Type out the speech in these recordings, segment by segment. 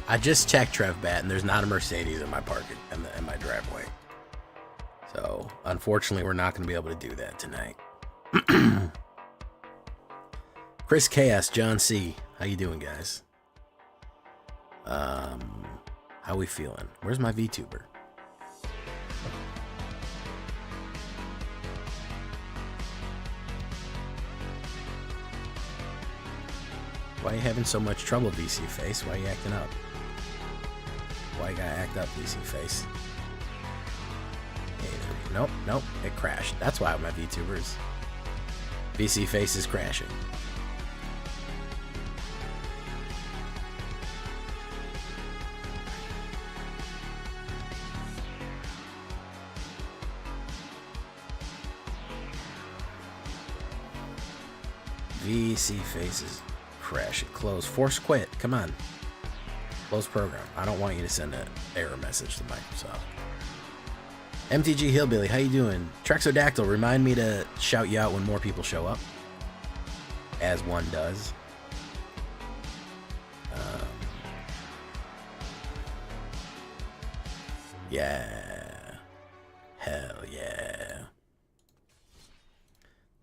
I just checked TrevBat, and there's not a Mercedes in my parking in my driveway. So, unfortunately, we're not going to be able to do that tonight. Chris Chaos, John C. How you doing, guys? How we feeling? Where's my VTuber? Why are you having so much trouble, VC Face? Why are you acting up? Why you gotta act up, VC Face? Hey, nope, nope, it crashed. That's why my VTubers. VC Face is crashing. VC Faces crash. Close. Force quit. Come on. Close program. I don't want you to send an error message to Microsoft. MTG Hillbilly, how you doing? Trexodactyl, remind me to shout you out when more people show up. As one does. Yeah. Hell yeah.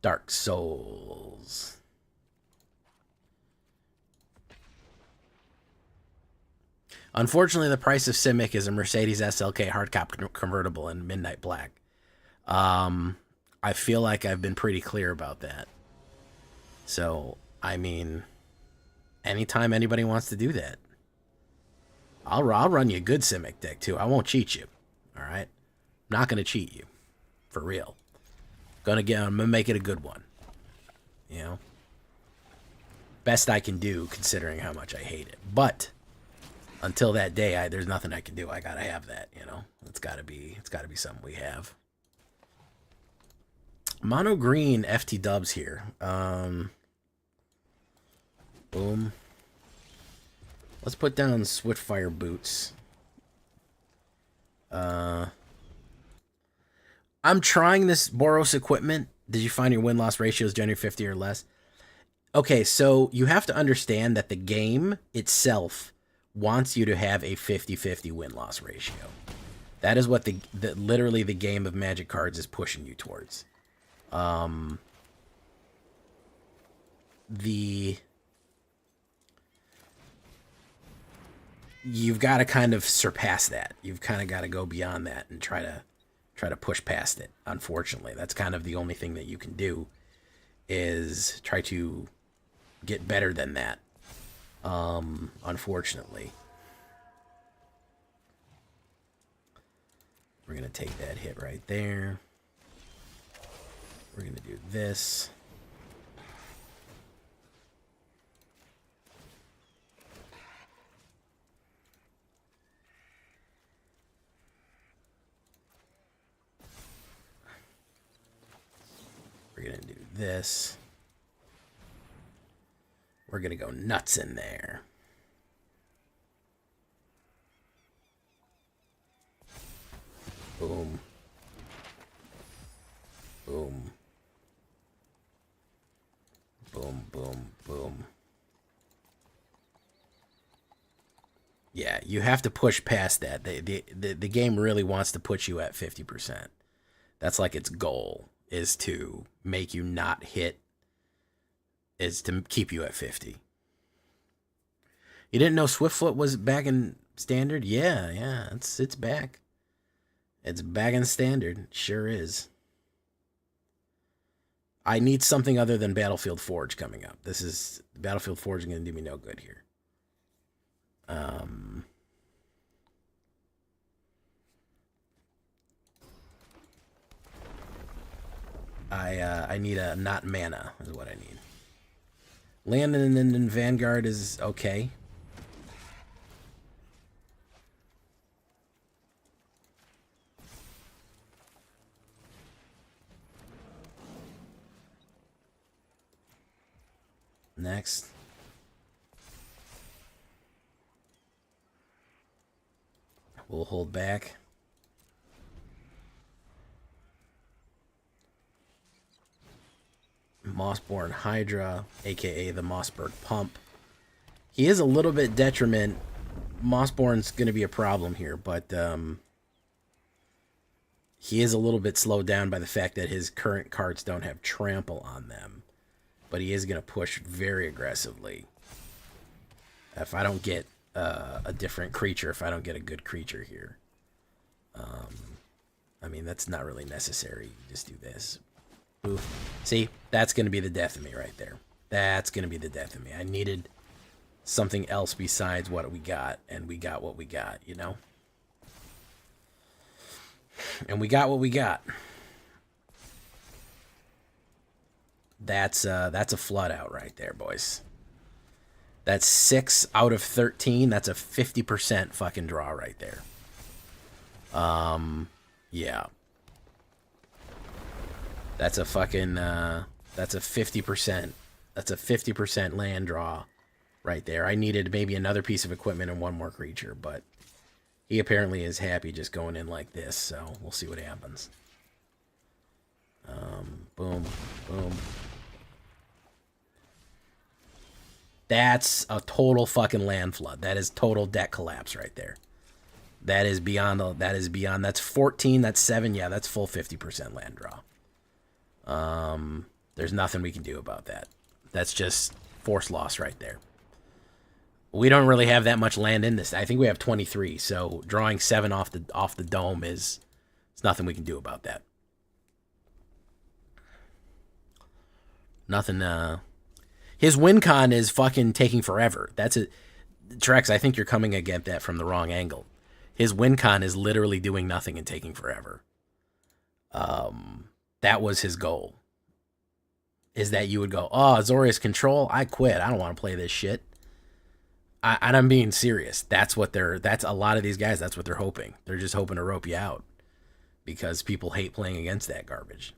Dark Souls. Unfortunately, the price of Simic is a Mercedes SLK hardtop convertible in midnight black. I feel like I've been pretty clear about that. So, I mean, anytime anybody wants to do that, I'll run you a good Simic deck too. I won't cheat you. All right, I'm not gonna cheat you, for real. I'm gonna make it a good one. You know, best I can do considering how much I hate it, but. Until that day, there's nothing I can do. I gotta have that, you know. It's gotta be something we have. Mono Green FT Dubs here. Boom. Let's put down Switchfire boots. I'm trying this Boros equipment. Did you find your win-loss ratio is generally 50 or less? Okay, so you have to understand that the game itself wants you to have a 50-50 win-loss ratio. That is what literally the game of Magic cards is pushing you towards. You've got to kind of surpass that. You've kind of got to go beyond that and try to push past it. Unfortunately, that's kind of the only thing that you can do is try to get better than that. Unfortunately. We're going to take that hit right there. We're going to do this. We're going to do this. We're going to go nuts in there. Boom. Boom. Boom, boom, boom. Yeah, you have to push past that. The game really wants to put you at 50%. That's like its goal, is to make you not hit, is to keep you at 50. You didn't know Swiftfoot was back in standard? Yeah, it's back. It's back in standard. Sure is. I need something other than Battlefield Forge coming up. Battlefield Forge is going to do me no good here. I need a not mana is what I need. Landon in Vanguard is okay. Next. We'll hold back. Mossborn Hydra, aka the Mossberg Pump. He is a little bit detriment Mossborn's going to be a problem here, but he is a little bit slowed down by the fact that his current cards don't have trample on them. But he is going to push very aggressively. If I don't get a different creature, if I don't get a good creature here. I mean, that's not really necessary. You just do this. Oof. See, that's going to be the death of me right there. That's going to be the death of me. I needed something else besides what we got, and we got what we got, you know? And we got what we got. That's a flood out right there, boys. That's 6 out of 13. That's a 50% fucking draw right there. Yeah. That's a fucking, that's a 50%. That's a 50% land draw right there. I needed maybe another piece of equipment and one more creature, but he apparently is happy just going in like this, so we'll see what happens. Boom, boom. That's a total fucking land flood. That is total deck collapse right there. That is beyond, that's 14, that's 7, yeah, that's full 50% land draw. There's nothing we can do about that. That's just force loss right there. We don't really have that much land in this. I think we have 23, so drawing 7 off the dome is, it's nothing we can do about that. Nothing, his win con is fucking taking forever. That's it. Trex, I think you're coming at that from the wrong angle. His win con is literally doing nothing and taking forever. That was his goal. Is that you would go, oh, Azorius control? I quit. I don't want to play this shit. And I'm being serious. That's a lot of these guys, that's what they're hoping. They're just hoping to rope you out. Because people hate playing against that garbage.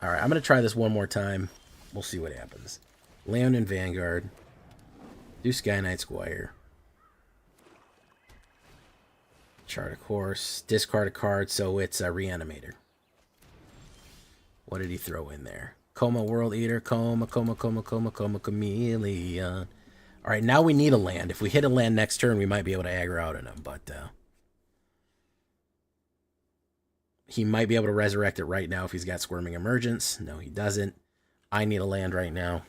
Alright, I'm going to try this one more time. We'll see what happens. Leon and Vanguard. Do Sky Knight Squire. Chart a course. Discard a card, so it's a Reanimator. What did he throw in there? Coma World Eater. Coma Chameleon. Alright, now we need a land. If we hit a land next turn, we might be able to aggro out on him, but he might be able to resurrect it right now if he's got Squirming Emergence. No, he doesn't. I need a land right now.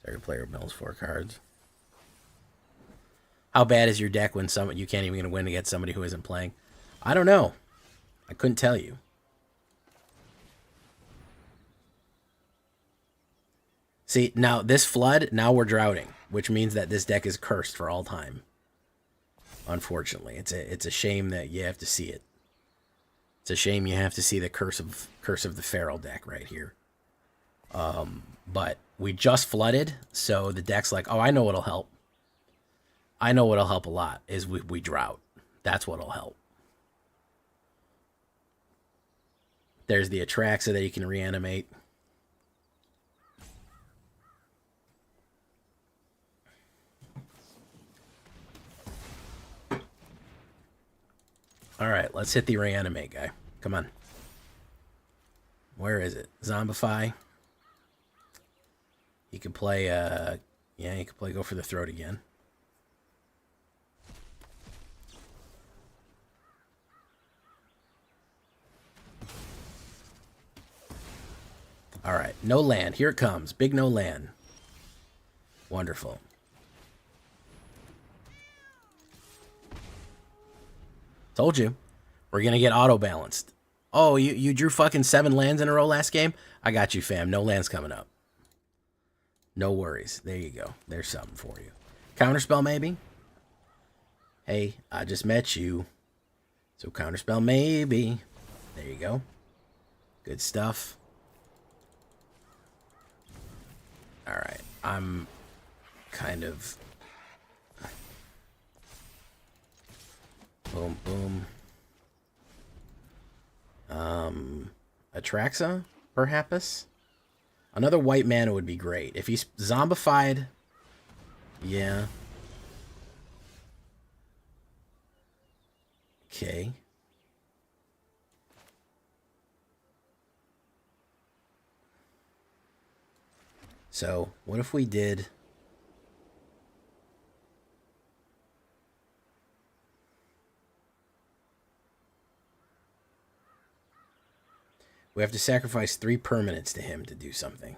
Every player mills 4 cards. How bad is your deck when you can't even win against somebody who isn't playing? I don't know. I couldn't tell you. See, now this flood, now we're droughting, which means that this deck is cursed for all time. Unfortunately, it's a shame that you have to see it. It's a shame you have to see the curse of the Feral deck right here. But we just flooded, so the deck's like, oh, I know what'll help. I know what'll help a lot is we drought. That's what'll help. There's the Atraxa that you can reanimate. Alright, let's hit the reanimate guy. Come on. Where is it? Zombify. He could play, yeah, he could play Go for the Throat again. Alright, no land. Here it comes. Big no land. Wonderful. Told you. We're going to get auto-balanced. Oh, you drew fucking 7 lands in a row last game? I got you, fam. No lands coming up. No worries. There you go. There's something for you. Counterspell, maybe? Hey, I just met you. So counterspell, maybe. There you go. Good stuff. Alright. I'm kind of... Boom, boom. Atraxa, perhaps? Another white mana would be great. If he's zombified, yeah. Okay. So, what if we did... We have to sacrifice 3 permanents to him to do something.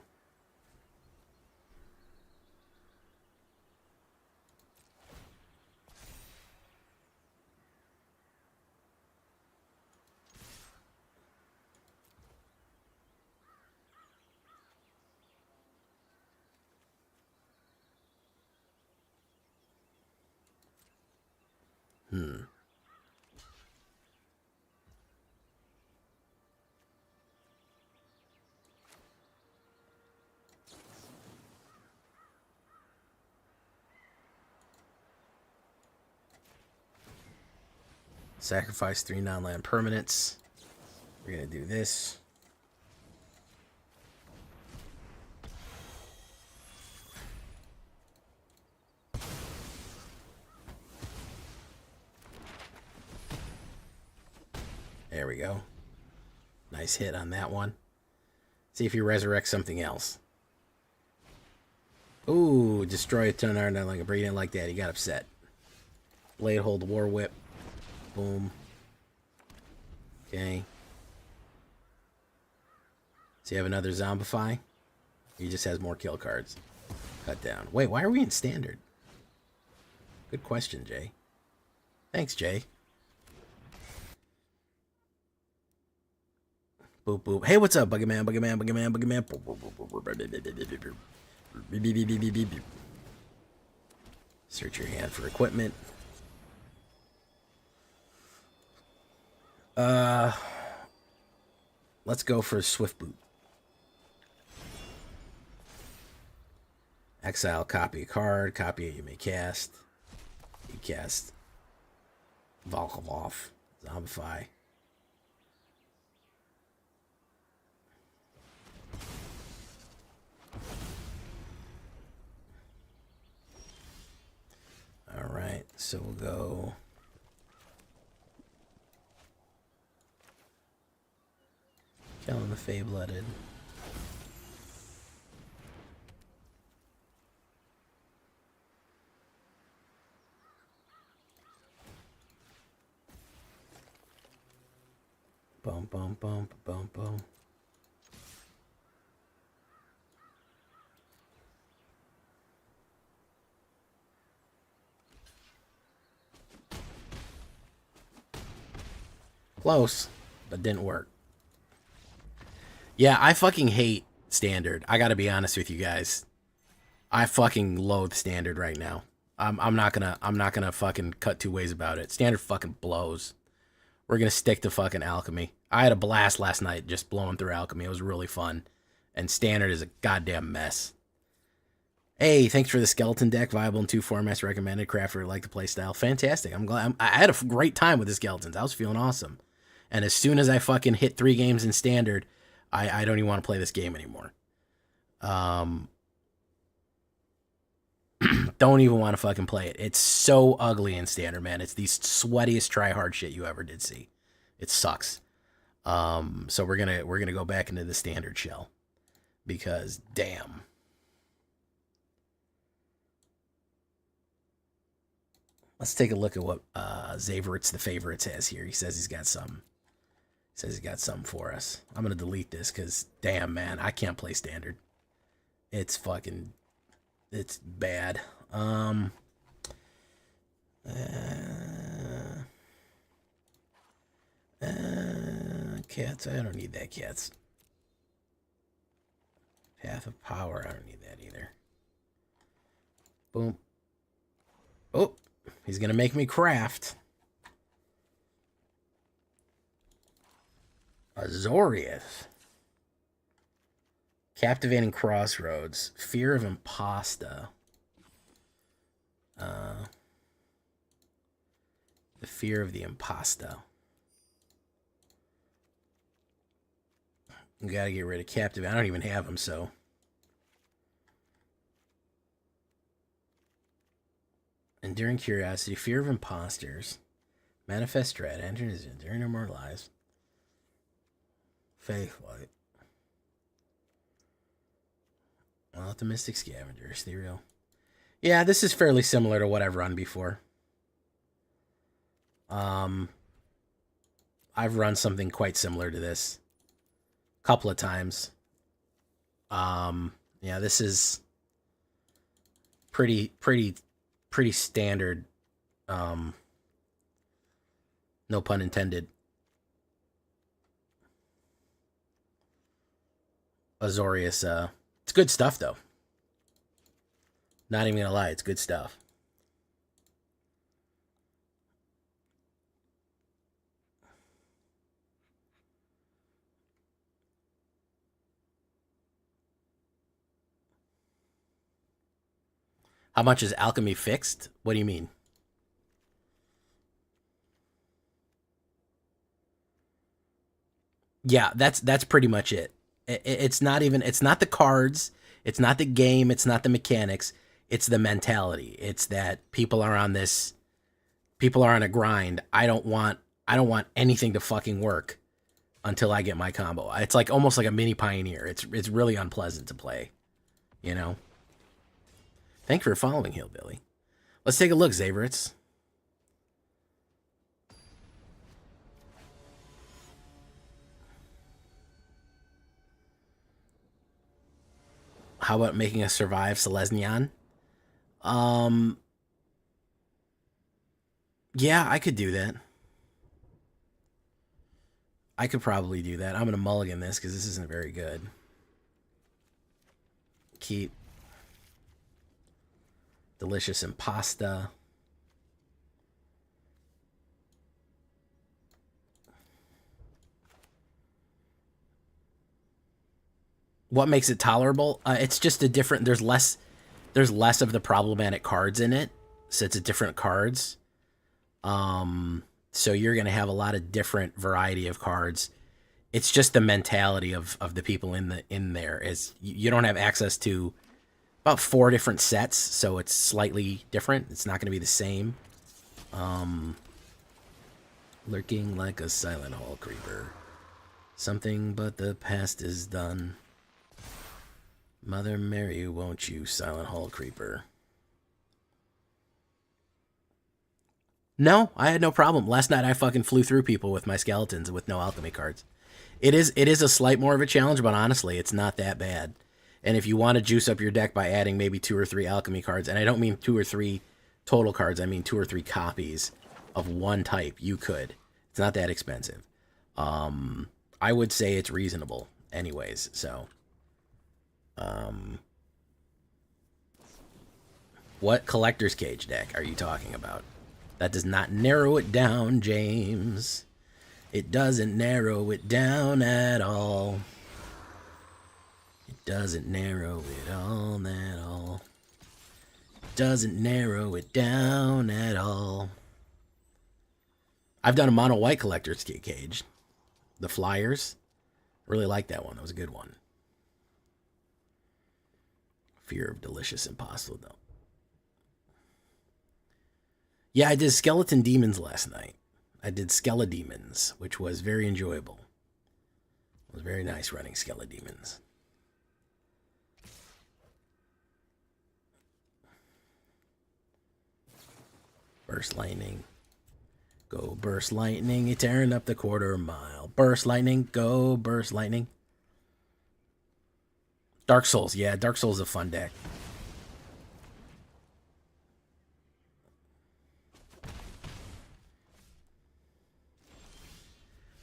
Sacrifice 3 non-land permanents. We're going to do this. There we go. Nice hit on that one. See if he resurrects something else. Ooh, destroy a Tonar, not like a breed. Didn't like that. He got upset. Blade hold, war whip. Boom. Okay. Does he have another zombify? He just has more kill cards. Cut down. Wait, why are we in standard? Good question, Jay. Thanks, Jay. Boop, boop. Hey, what's up, Buggy Man, Buggy Man, Buggy Man, Buggy Man. Search your hand for equipment. Let's go for Swift Boot. Exile, copy a card. Copy it, you may cast. You cast Volkov, Zombify. Alright, so we'll go... Killing the Fey-Blooded. Boom, boom, boom, boom, boom. Close, but didn't work. Yeah, I fucking hate standard. I gotta be honest with you guys. I fucking loathe standard right now. I'm not gonna fucking cut 2 ways about it. Standard fucking blows. We're gonna stick to fucking alchemy. I had a blast last night just blowing through alchemy. It was really fun. And standard is a goddamn mess. Hey, thanks for the skeleton deck. Viable in 2 formats. Recommended. Crafter like the playstyle. Fantastic. I'm glad. I had a great time with the skeletons. I was feeling awesome. And as soon as I fucking hit 3 games in standard, I don't even want to play this game anymore. Don't even want to fucking play it. It's so ugly in standard, man. It's the sweatiest try-hard shit you ever did see. It sucks. So we're gonna go back into the standard shell because damn. Let's take a look at what Zaveritz the Favorites has here. He says he's got some. Says he's got something for us. I'm gonna delete this because damn, man, I can't play standard. It's fucking, it's bad. Cats. I don't need that. Cats. Path of Power. I don't need that either. Boom. Oh, he's gonna make me craft. Azorius. Captivating Crossroads. Fear of Imposta. The fear of the imposter. We gotta get rid of captive. I don't even have them, so. Enduring curiosity, fear of imposters, manifest dread, enters enduring no more lives. Faith light. Optimistic scavenger, ethereal. Yeah, this is fairly similar to what I've run before. I've run something quite similar to this a couple of times. Yeah, this is pretty standard. No pun intended. Azorius, it's good stuff though. Not even gonna lie, it's good stuff. How much is alchemy fixed? What do you mean? Yeah, that's pretty much it. It's not even, it's not the cards, it's not the game, it's not the mechanics, it's the mentality. It's that people are on a grind. I don't want anything to fucking work until I get my combo. It's like almost like a mini Pioneer. It's really unpleasant to play, you know. Thank you for following, Hillbilly. Let's take a look, Zaveritz. How about making us survive Selesnyan? Yeah, I could do that. I could probably do that. I'm going to mulligan this because this isn't very good. Keep. Delicious impasta. What makes it tolerable? It's just a different. There's less of the problematic cards in it, so it's a different cards. So you're gonna have a lot of different variety of cards. It's just the mentality of the people in there is you don't have access to about 4 different sets, so it's slightly different. It's not gonna be the same. Lurking like a silent hall creeper. Something but the past is done. Mother Mary, won't you, silent hall creeper? No, I had no problem. Last night I fucking flew through people with my skeletons with no alchemy cards. It is a slight more of a challenge, but honestly, it's not that bad. And if you want to juice up your deck by adding maybe 2 or 3 alchemy cards, and I don't mean 2 or 3 total cards, I mean 2 or 3 copies of one type, you could. It's not that expensive. I would say it's reasonable anyways, so. What collector's cage deck are you talking about? That does not narrow it down, James. It doesn't narrow it down at all. It doesn't narrow it all at all. It doesn't narrow it down at all. I've done a mono white collector's cage. The Flyers. Really like that one. That was a good one. Fear of delicious impossible though. Yeah, I did Skeleton Demons last night. I did Skeledemons, which was very enjoyable. It was very nice running Skeledemons. Burst lightning. Go burst lightning, you're tearing up the quarter mile. Burst lightning, go burst lightning. Dark Souls, yeah, Dark Souls is a fun deck.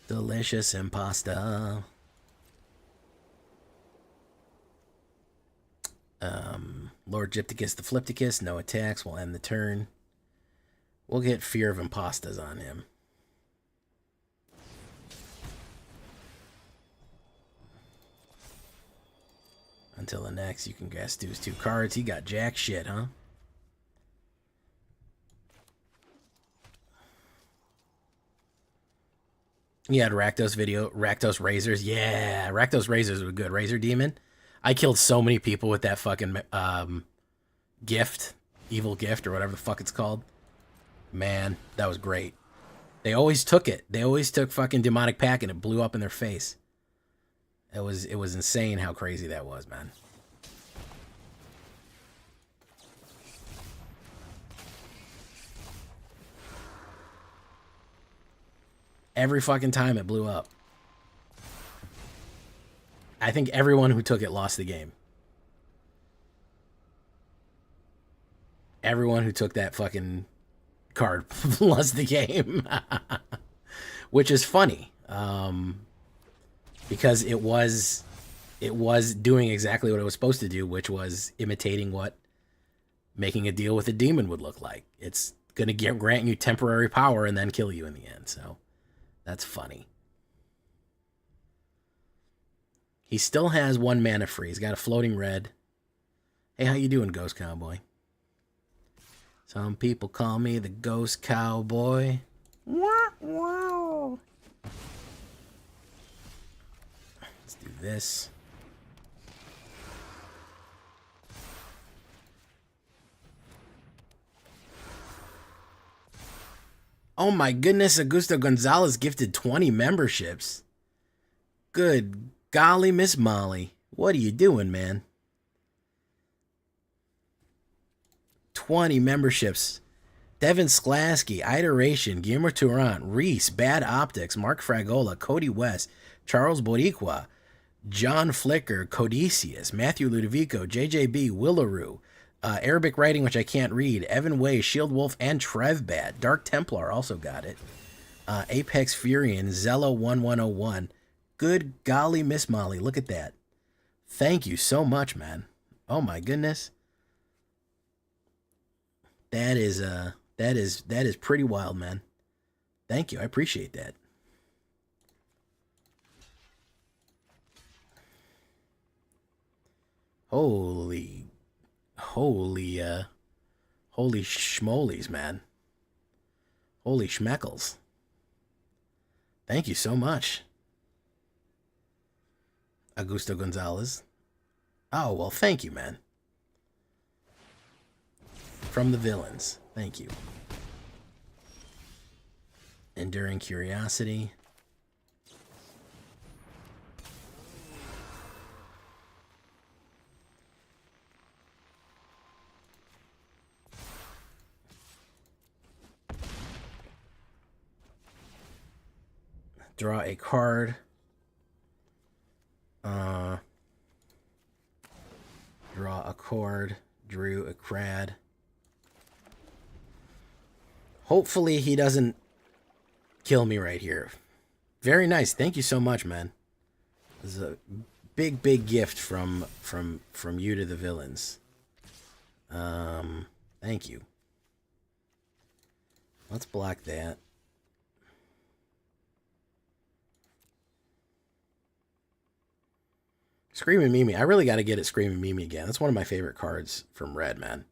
Delicious impasta. Lord Gypticus the Flipticus, no attacks, will end the turn. We'll get Fear of Impastas on him. Until the next, you can guess Stu's 2 cards. He got jack shit, huh? You had Rakdos Razors. Yeah, Rakdos Razors were good. Razor Demon. I killed so many people with that fucking gift, evil gift, or whatever the fuck it's called. Man, that was great. They always took it. They always took fucking demonic pack and it blew up in their face. It was insane how crazy that was, man. Every fucking time it blew up. I think everyone who took it lost the game. Everyone who took that fucking card lost the game. Which is funny. Because it was doing exactly what it was supposed to do, which was imitating what making a deal with a demon would look like. It's gonna grant you temporary power and then kill you in the end. So that's funny. He still has 1 mana free. He's got a floating red. Hey, how you doing, Ghost Cowboy? Some people call me the Ghost Cowboy. Wow. Let's do this. Oh my goodness, Augusto Gonzalez gifted 20 memberships. Good golly, Miss Molly. What are you doing, man? 20 memberships. Devin Sklasky, Iteration, Guillermo Turant, Reese, Bad Optics, Mark Fragola, Cody West, Charles Boricua, John Flicker, Codicius, Matthew Ludovico, JJB, Willaroo, Arabic writing, which I can't read, Evan Way, Shield Wolf, and Trevbat. Dark Templar also got it. Apex Furion, Zello1101. Good golly, Miss Molly, look at that. Thank you so much, man. Oh my goodness. That is pretty wild, man. Thank you. I appreciate that. Holy schmolies, man. Holy schmeckles. Thank you so much, Augusto Gonzalez. Oh, well, thank you, man. From the villains. Thank you. Enduring Curiosity. Draw a card. Draw a card. Drew a crad. Hopefully he doesn't kill me right here. Very nice. Thank you so much, man. This is a big gift from you to the villains. Thank you. Let's block that. Screaming Mimi. I really got to get it Screaming Mimi again. That's one of my favorite cards from Red, man.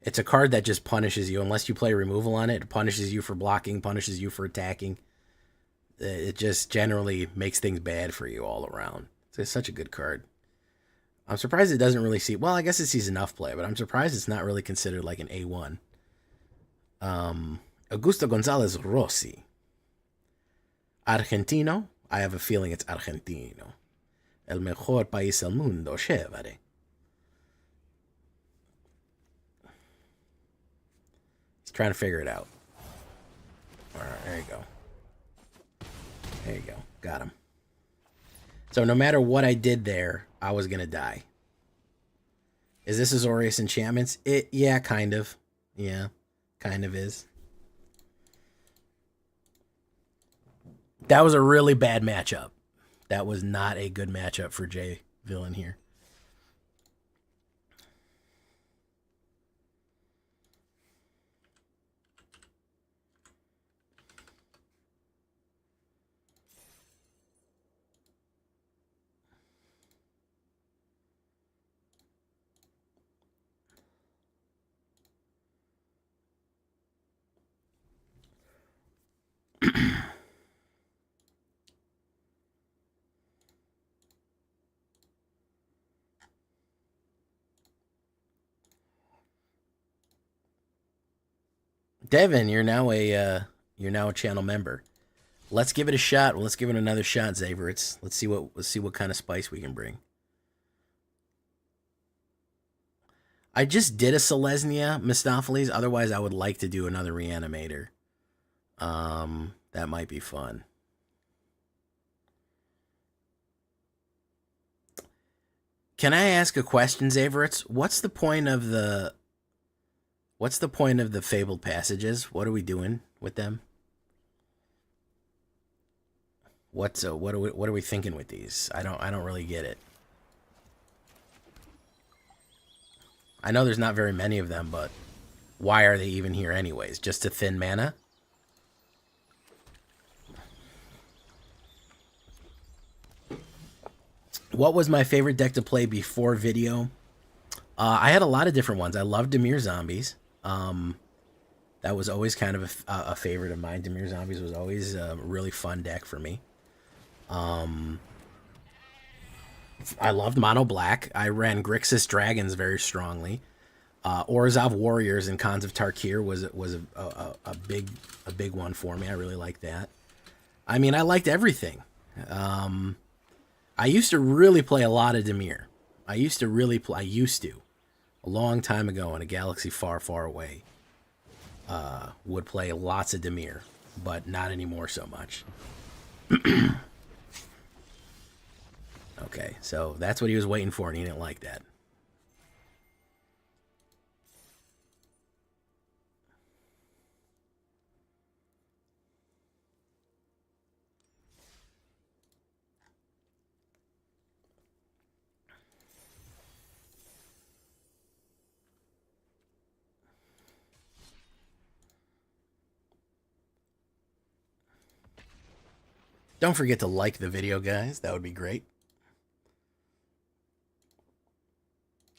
It's a card that just punishes you. Unless you play removal on it, it punishes you for blocking, punishes you for attacking. It just generally makes things bad for you all around. It's such a good card. I'm surprised it doesn't really see... Well, I guess it sees enough play, but I'm surprised it's not really considered like an A1. Augusto Gonzalez Rossi. Argentino. I have a feeling it's Argentino. El mejor país del mundo, chévere. He's trying to figure it out. All right, there you go. There you go. Got him. So no matter what I did there, I was going to die. Is this Azorius Enchantments? Yeah, kind of. Yeah, kind of is. That was a really bad matchup. That was not a good matchup for Jay Villain here. Devin, you're now a channel member. Let's give it a shot. Well, let's give it another shot, Zaverits. Let's see what kind of spice we can bring. I just did a Selesnya Mistopheles. Otherwise, I would like to do another Reanimator. That might be fun. Can I ask a question, Zaverits? What's the point of the fabled passages? What are we doing with them? What are we thinking with these? I don't really get it. I know there's not very many of them, but why are they even here anyways? Just to thin mana? What was my favorite deck to play before video? I had a lot of different ones. I loved Dimir Zombies. That was always kind of a favorite of mine. Dimir Zombies was always a really fun deck for me. I loved Mono Black. I ran Grixis Dragons very strongly. Orzhov Warriors and Khans of Tarkir was a big one for me. I really liked that. I mean, I liked everything. I used to really play a lot of Dimir. I used to, a long time ago in a galaxy far, far away, would play lots of Dimir, but not anymore so much. Okay, so that's what he was waiting for, and he didn't like that. Don't forget to like the video, guys. That would be great.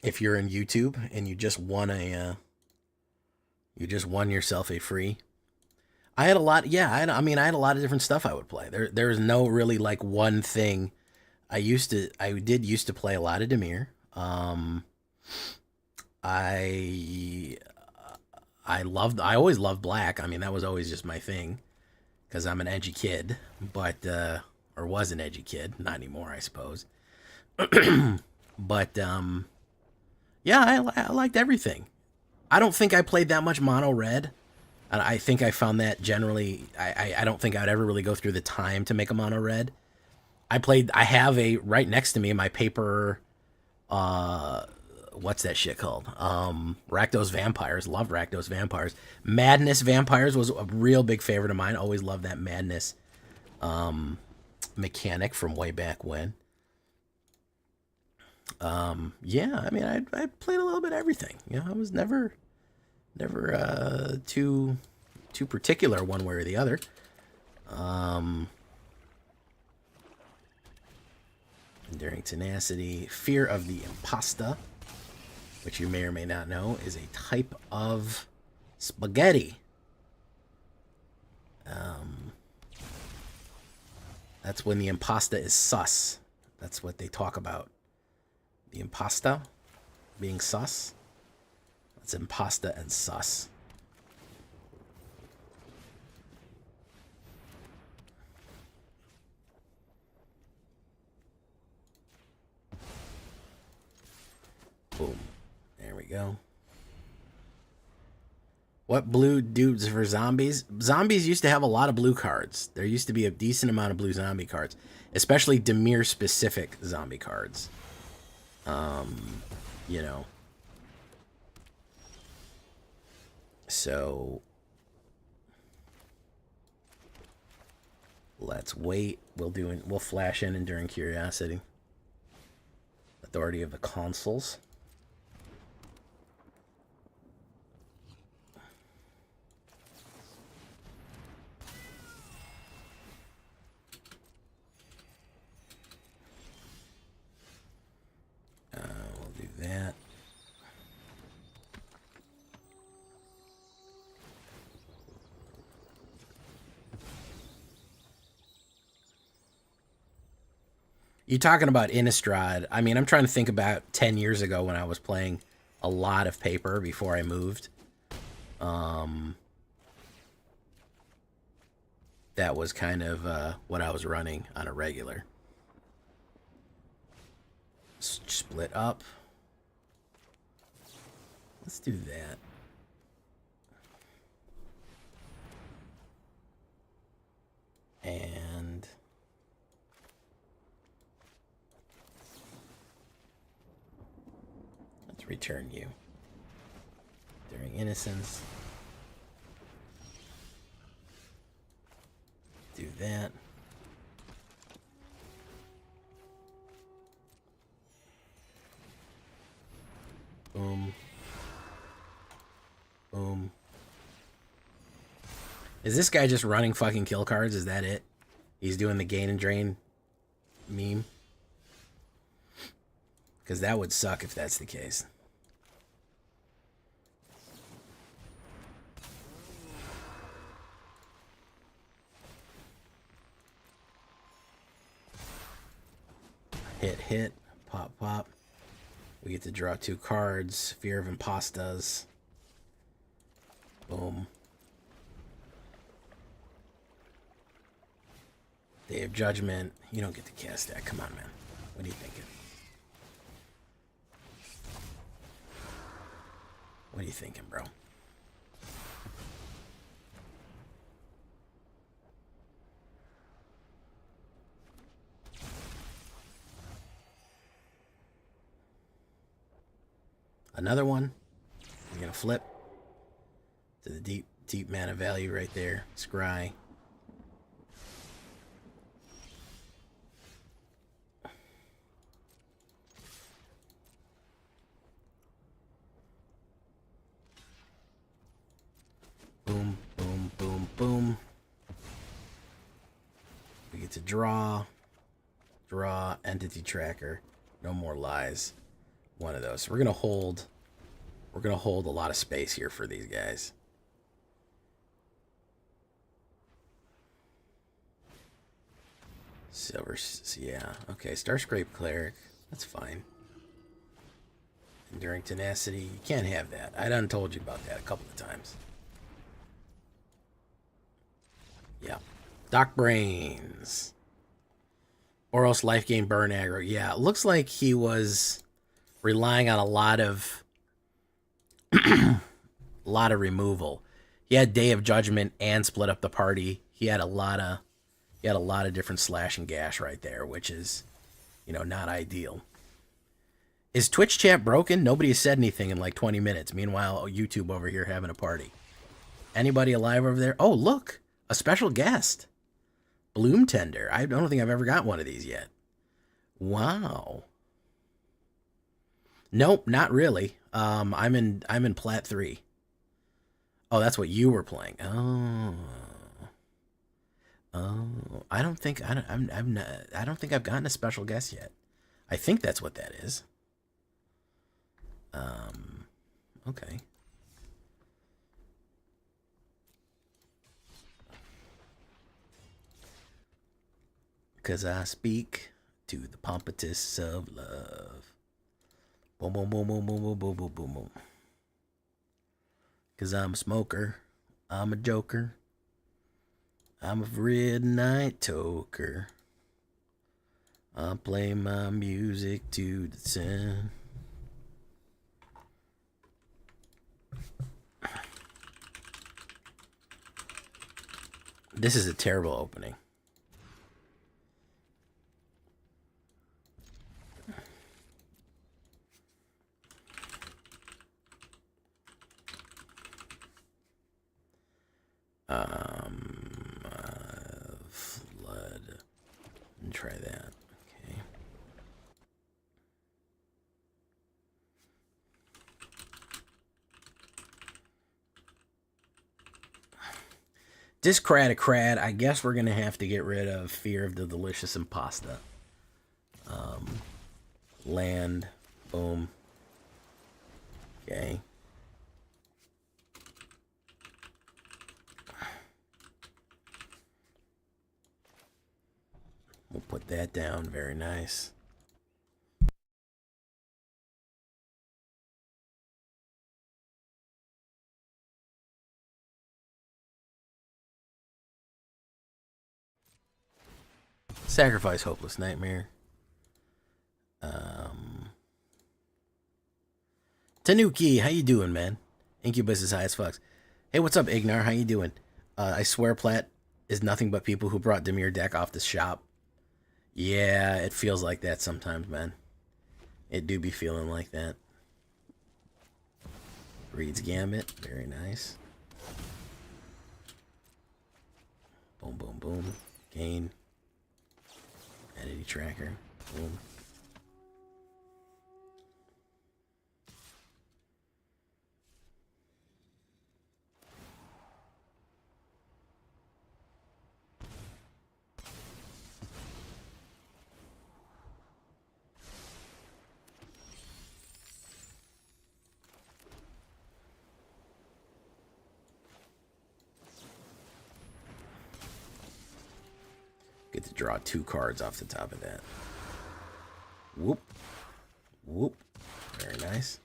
If you're in YouTube and you just won yourself a free. I had a lot. Yeah, I had a lot of different stuff I would play. There was no really like one thing. I did used to play a lot of Dimir. I always loved Black. I mean, that was always just my thing. Because I'm an edgy kid, but, or was an edgy kid, not anymore, I suppose. But, yeah, I liked everything. I don't think I played that much mono red. I think I found that generally, I don't think I'd ever really go through the time to make a mono red. I have right next to me, my paper, what's that shit called? Rakdos Vampires. Love Rakdos Vampires. Madness Vampires was a real big favorite of mine. Always loved that Madness mechanic from way back when. Yeah, I mean, I played a little bit of everything. You know, I was never too particular one way or the other. Enduring Tenacity. Fear of the Impasta, which you may or may not know, is a type of spaghetti. That's when the impasta is sus. That's what they talk about. The impasta being sus. That's impasta and sus. Boom. There we go. What blue dudes for zombies? Zombies used to have a lot of blue cards. There used to be a decent amount of blue zombie cards, especially Dimir specific zombie cards. You know. So let's wait. We'll flash in Enduring Curiosity. Authority of the Consuls. We'll do that. You talking about Innistrad? I mean, I'm trying to think about 10 years ago when I was playing a lot of paper before I moved. that was kind of what I was running on a regular. Split up. Let's do that. And let's return you. During innocence. Do that. Boom. Boom. Is this guy just running fucking kill cards? Is that it? He's doing the gain and drain meme? Because that would suck if that's the case. Hit, hit, pop, pop. We get to draw 2 cards. Fear of Impostas. Boom. Day of Judgment. You don't get to cast that. Come on, man. What are you thinking? What are you thinking, bro? Another one. We're gonna flip to the deep mana value right there. Scry. Boom, boom, boom, boom. We get to draw, entity tracker. No more lies. One of those. We're gonna hold a lot of space here for these guys. Silver, yeah. Okay, Starscrape Cleric. That's fine. Enduring Tenacity. You can't have that. I done told you about that a couple of times. Yeah. Doc Brains. Oros Life Gain Burn Aggro. Yeah, it looks like he was relying on a lot of removal. He had Day of Judgment and split up the party. He had a lot of different slash and gash right there, which is, not ideal. Is Twitch chat broken? Nobody has said anything in like 20 minutes. Meanwhile, YouTube over here having a party. Anybody alive over there? Oh, look, a special guest. Bloom Tender. I don't think I've ever got one of these yet. Wow. Nope, not really. I'm in Plat 3. Oh, that's what you were playing. Oh. I don't think I've gotten a special guest yet. I think that's what that is. Okay. Cause I speak to the pompatus of love. Boom, boom, boom, boom, boom, boom, boom, boom, boom, boom. Cause I'm a smoker. I'm a joker. I'm a red night toker. I play my music to the sun. This is a terrible opening. Flood. And try that. Okay. Discrad a crad. I guess we're gonna have to get rid of Fear of the Delicious Impasta. Land. Boom. Okay. We'll put that down. Very nice. Sacrifice Hopeless Nightmare. Tanuki, how you doing, man? Incubus is high as fucks. Hey, what's up, Ignar? How you doing? I swear Plat is nothing but people who brought Dimir deck off the shop. Yeah, it feels like that sometimes, man. It do be feeling like that. Reed's Gambit, very nice. Boom, boom, boom. Gain. Entity Tracker. Boom. Get to draw 2 cards off the top of that. Whoop. Whoop. Very nice.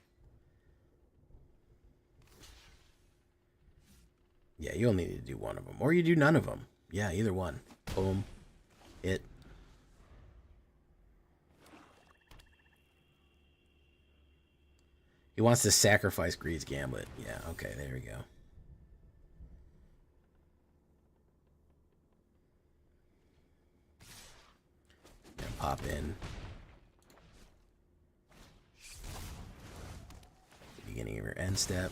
Yeah, you'll need to do one of them. Or you do none of them. Yeah, either one. Boom. Hit. He wants to sacrifice Greed's Gambit. Yeah, okay, there we go. Pop in. Beginning of your end step.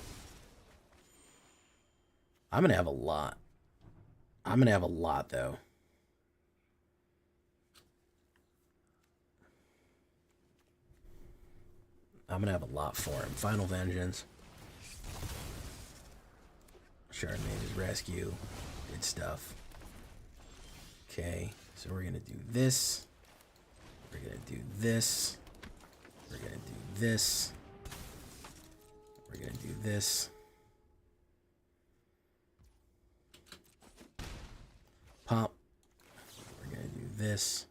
I'm going to have a lot. I'm going to have a lot, though. I'm going to have a lot for him. Final Vengeance. Shard Mage's Rescue. Good stuff. Okay, so we're going to do this. We're going to do this. We're going to do this. We're going to do this. Pop. We're going to do this.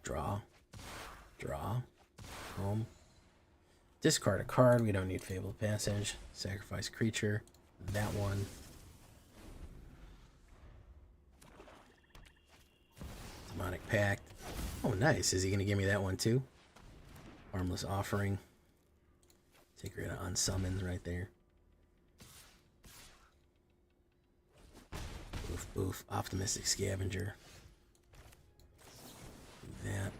Draw. Draw. Boom. Discard a card. We don't need Fabled Passage. Sacrifice creature. That one. Demonic Pact. Oh, nice. Is he going to give me that one too? Harmless Offering. Take rid of unsummons right there. Boof, boof. Optimistic Scavenger. Do that.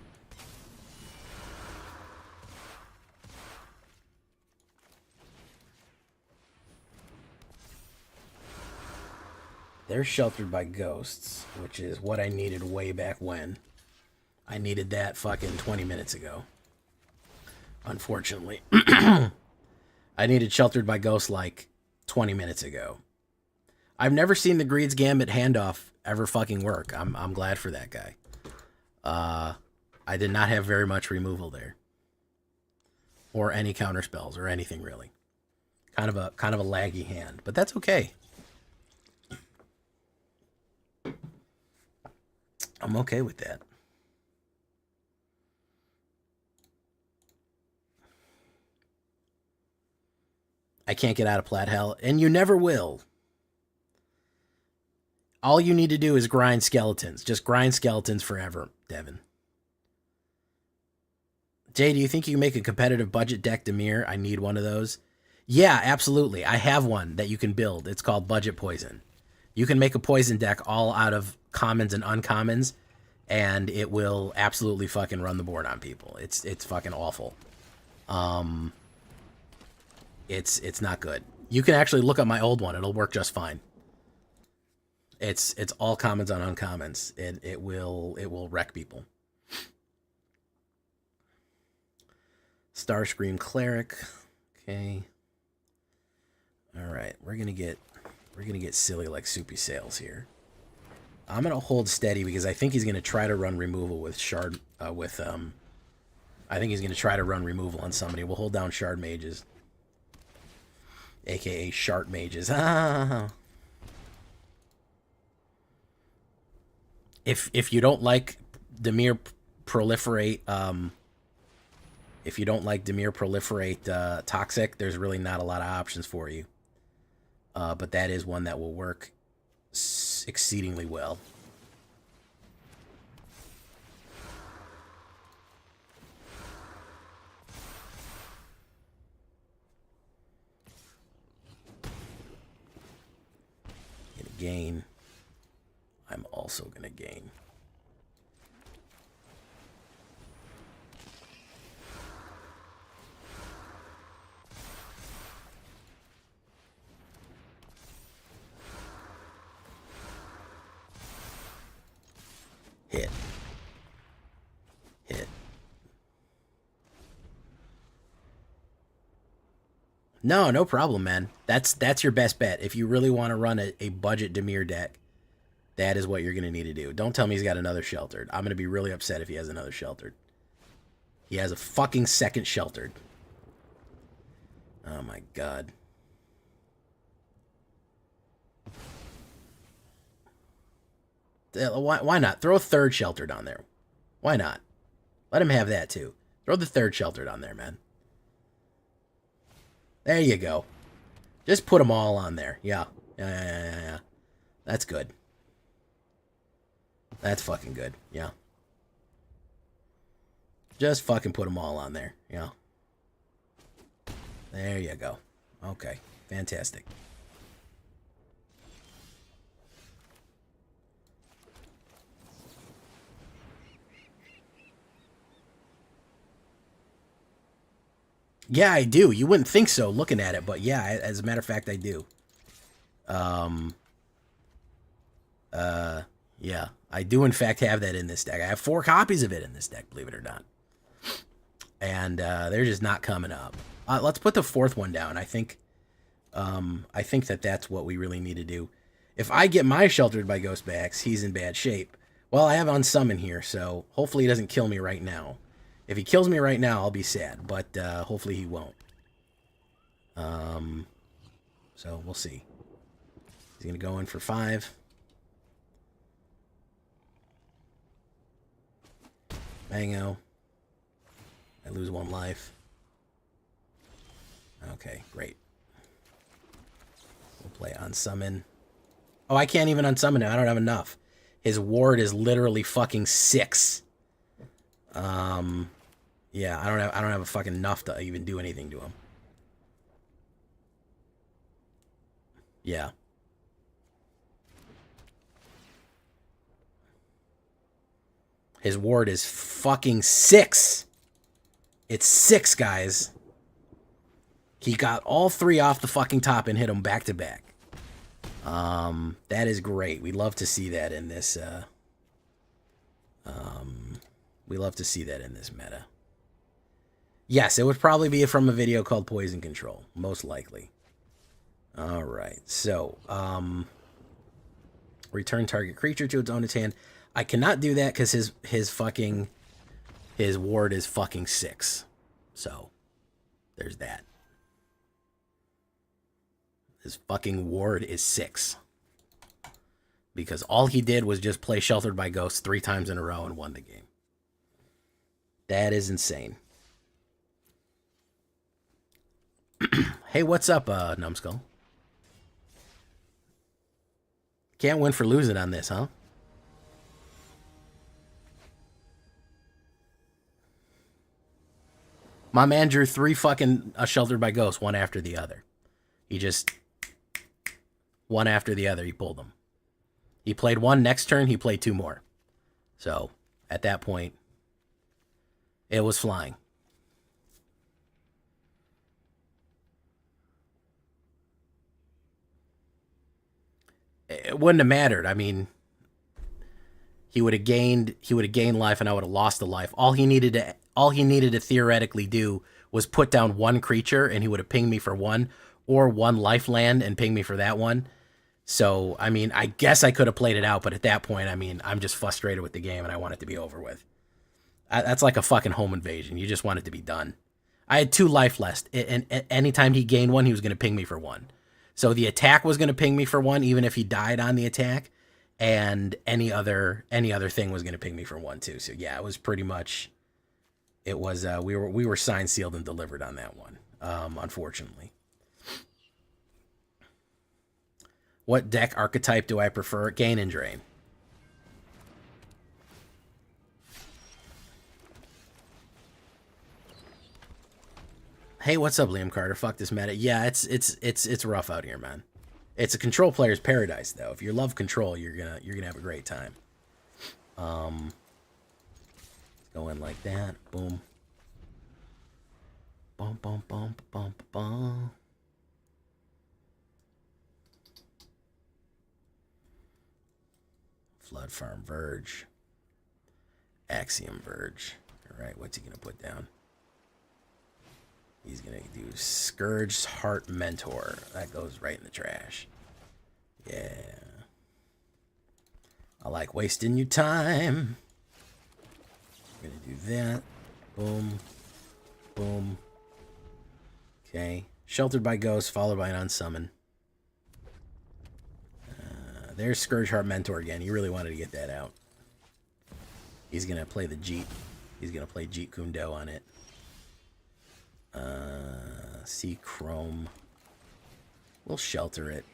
They're Sheltered by Ghosts, which is what I needed way back when. I needed that fucking 20 minutes ago. Unfortunately. I needed Sheltered by Ghosts like 20 minutes ago. I've never seen the Greed's Gambit handoff ever fucking work. I'm glad for that guy. I did not have very much removal there. Or any counter spells or anything really. Kind of a laggy hand, but that's okay. I'm okay with that. I can't get out of Plat Hell, and you never will. All you need to do is grind skeletons. Just grind skeletons forever, Devin. Jay, do you think you can make a competitive budget deck Dimir? I need one of those. Yeah, absolutely. I have one that you can build. It's called Budget Poison. You can make a poison deck all out of commons and uncommons, and it will absolutely fucking run the board on people. It's fucking awful. It's not good. You can actually look up my old one. It'll work just fine. It's all commons on uncommons. It will wreck people. Starscream Cleric. Okay. All right, we're gonna get silly like Soupy Sales here. I'm gonna hold steady because I think he's gonna try to run removal with Shard. I think he's gonna try to run removal on somebody. We'll hold down Shard Mages, aka Shard Mages. Ah. If you don't like Dimir proliferate If you don't like Dimir Proliferate Toxic, there's really not a lot of options for you. But that is one that will work exceedingly well. Gonna gain. I'm also gonna gain. Hit. Hit. No problem, man. That's your best bet. If you really want to run a budget Dimir deck, that is what you're going to need to do. Don't tell me he's got another Sheltered. I'm going to be really upset if he has another Sheltered. He has a fucking second Sheltered. Oh my god. Why not? Throw a third Sheltered on there. Why not? Let him have that too. Throw the third Sheltered on there, man. There you go. Just put them all on there. Yeah. That's good. That's fucking good. Yeah. Just fucking put them all on there. Yeah. There you go. Okay. Fantastic. Yeah, I do. You wouldn't think so looking at it, but yeah, as a matter of fact, I do. Yeah, I do in fact have that in this deck. I have 4 copies of it in this deck, believe it or not. And they're just not coming up. Let's put the 4th one down. I think that that's what we really need to do. If I get my Sheltered by Ghostbacks, he's in bad shape. Well, I have Unsummon here, so hopefully he doesn't kill me right now. If he kills me right now, I'll be sad, but hopefully he won't. So we'll see. He's going to go in for 5. Mango. I lose 1 life. Okay, great. We'll play Unsummon. Oh, I can't even Unsummon him. I don't have enough. His ward is literally fucking 6. Yeah, I don't have a fucking enough to even do anything to him. Yeah. His ward is fucking 6. It's 6, guys. He got all 3 off the fucking top and hit him back to back. That is great. We love to see that in this, we love to see that in this meta. Yes, it would probably be from a video called Poison Control, most likely. All right, so, return target creature to its owner's hand. I cannot do that because his ward is fucking 6. So, there's that. His fucking ward is 6. Because all he did was just play Sheltered by Ghosts 3 times in a row and won the game. That is insane. Hey, what's up, Numbskull? Can't win for losing on this, huh? My man drew 3 fucking Sheltered by Ghosts, one after the other. He just... one after the other, he pulled them. He played 1, next turn he played 2 more. So, at that point, it was flying. It wouldn't have mattered. I mean, he would have gained life and I would have lost a life. All he needed to theoretically do was put down 1 creature and he would have pinged me for 1, or 1 life land and pinged me for that 1. So, I mean, I guess I could have played it out, but at that point, I mean, I'm just frustrated with the game and I want it to be over with. That's like a fucking home invasion. You just want it to be done. I had 2 life left, and anytime he gained 1, he was going to ping me for 1. So the attack was going to ping me for 1, even if he died on the attack, and any other thing was going to ping me for 1 too. So yeah, it was pretty much It was we were signed, sealed, and delivered on that one. Unfortunately. What deck archetype do I prefer? Gain and Drain. Hey, what's up, Liam Carter? Fuck this meta. Yeah, it's rough out here, man. It's a control player's paradise, though. If you love control, you're gonna have a great time. Go in like that. Boom. Bum bum bum bum bum. Flood Farm Verge. Axiom Verge. All right, what's he gonna put down? He's gonna do Scourge's Heart Mentor. That goes right in the trash. Yeah. I like wasting your time. I'm gonna do that. Boom. Boom. Okay. Sheltered by Ghost, followed by an Unsummon. There's Scourge Heart Mentor again. He really wanted to get that out. He's gonna play the Jeet. He's gonna play Jeet Kundo on it. See Chrome. We'll shelter it.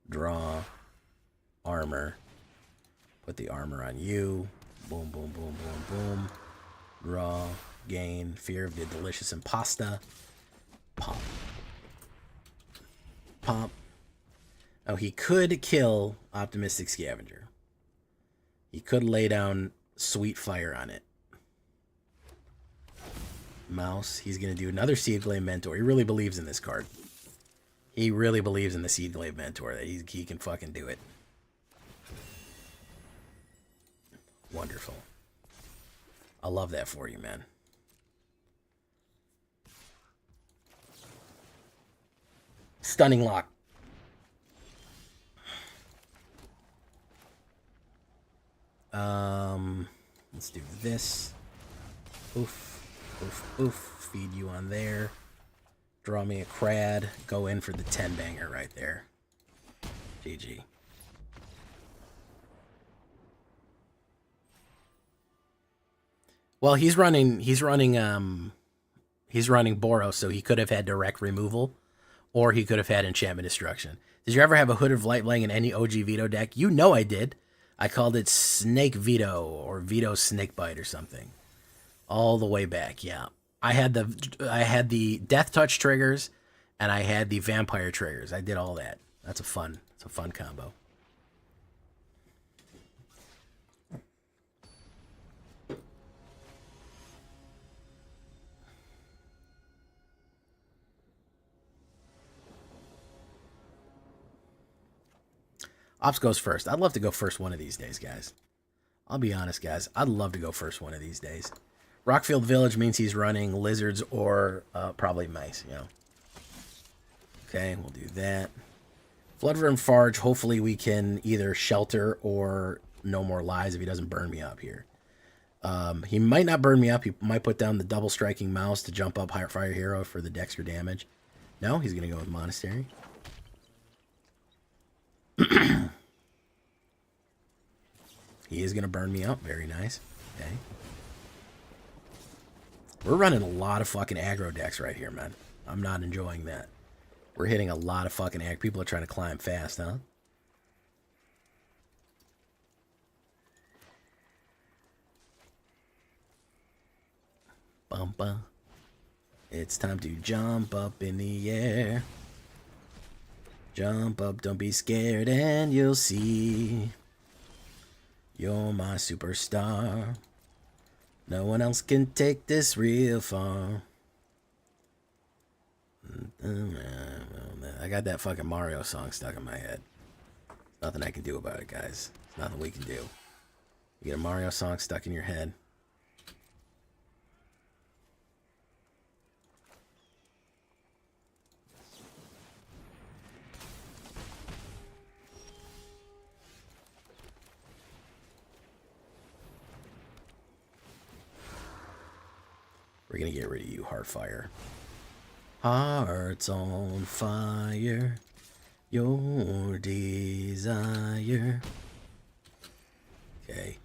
Draw. Armor. Put the armor on you. Boom, boom, boom, boom, boom. Draw. Gain. Fear of the Delicious Impasta. Pop. Pop. Oh, he could kill Optimistic Scavenger. He could lay down Sweet Fire on it. Mouse. He's going to do another Seedglaive Mentor. He really believes in this card. He really believes in the Seedglaive Mentor. That he can fucking do it. Wonderful. I love that for you, man. Stunning Lock. Let's do this. Oof, oof, oof. Feed you on there. Draw me a Crad. Go in for the 10-banger right there. GG. Well, he's running Boros, so he could have had direct removal, or he could have had enchantment destruction. Did you ever have a Hood of Lightblang in any OG Veto deck? You know I did. I called it Snake Veto or Veto Snakebite or something. All the way back, yeah. I had the Death Touch triggers and I had the Vampire triggers. I did all that. It's a fun combo. Ops goes first. I'd love to go first one of these days, guys. I'll be honest, guys. I'd love to go first one of these days. Rockfield Village means he's running lizards or probably mice, you know. Okay, we'll do that. Floodvern Farge, hopefully we can either shelter or No More Lies if he doesn't burn me up here. He might not burn me up. He might put down the double striking mouse to jump up Fire Hero for the Dexter damage. No, he's going to go with Monastery. He is going to burn me up. Very nice. Okay. We're running a lot of fucking aggro decks right here, man. I'm not enjoying that. We're hitting a lot of fucking aggro. People are trying to climb fast, huh? Bumpa. It's time to jump up in the air. Jump up, don't be scared, and you'll see. You're my superstar. No one else can take this real far. I got that fucking Mario song stuck in my head. Nothing I can do about it, guys. There's nothing we can do. You get a Mario song stuck in your head. We're going to get rid of you, Heartfire. Hearts on fire. Your desire. Okay.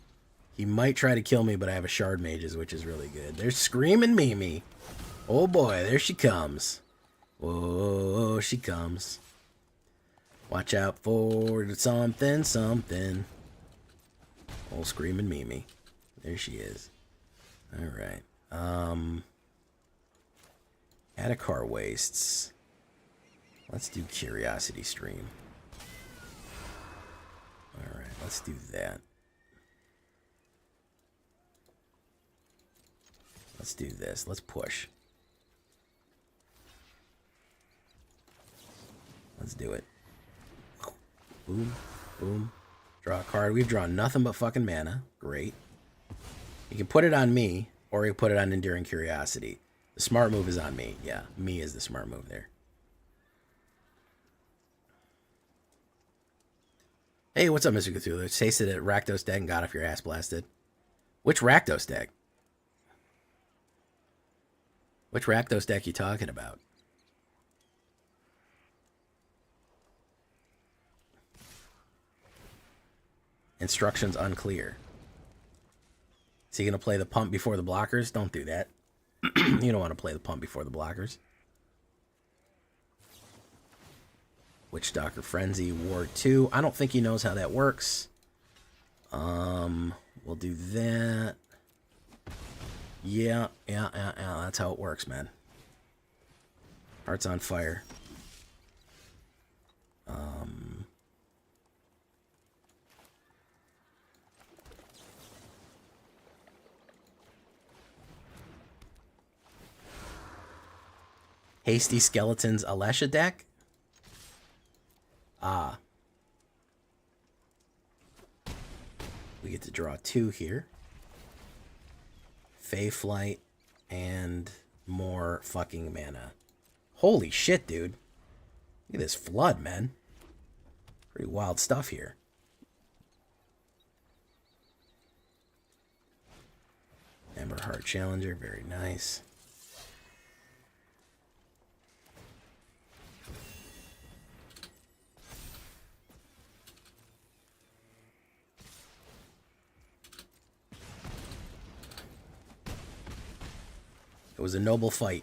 He might try to kill me, but I have a Shard Mages, which is really good. They're screaming Mimi. Oh boy, there she comes. Whoa, she comes. Watch out for something, something. Oh, screaming Mimi. There she is. Alright. Attakar Wastes. Let's do Curiosity Stream. Alright, let's do that. Let's do this. Let's push. Let's do it. Boom, boom. Draw a card. We've drawn nothing but fucking mana. Great. You can put it on me, or you can put it on Enduring Curiosity. The smart move is on me. Yeah, me is the smart move there. Hey, what's up, Mr. Cthulhu? Tasted at Rakdos deck and got off your ass blasted. Which Rakdos deck? Which Rakdos deck you talking about? Instructions unclear. Is he going to play the pump before the blockers? Don't do that. You don't want to play the pump before the blockers. Witchstalker Frenzy, Ward 2. I don't think he knows how that works. We'll do that. Yeah. That's how it works, man. Heart's on fire. Hasty Skeletons Alesha deck? Ah. We get to draw 2 here. Fey Flight and more fucking mana. Holy shit, dude. Look at this flood, man. Pretty wild stuff here. Emberheart Challenger, very nice. It was a noble fight.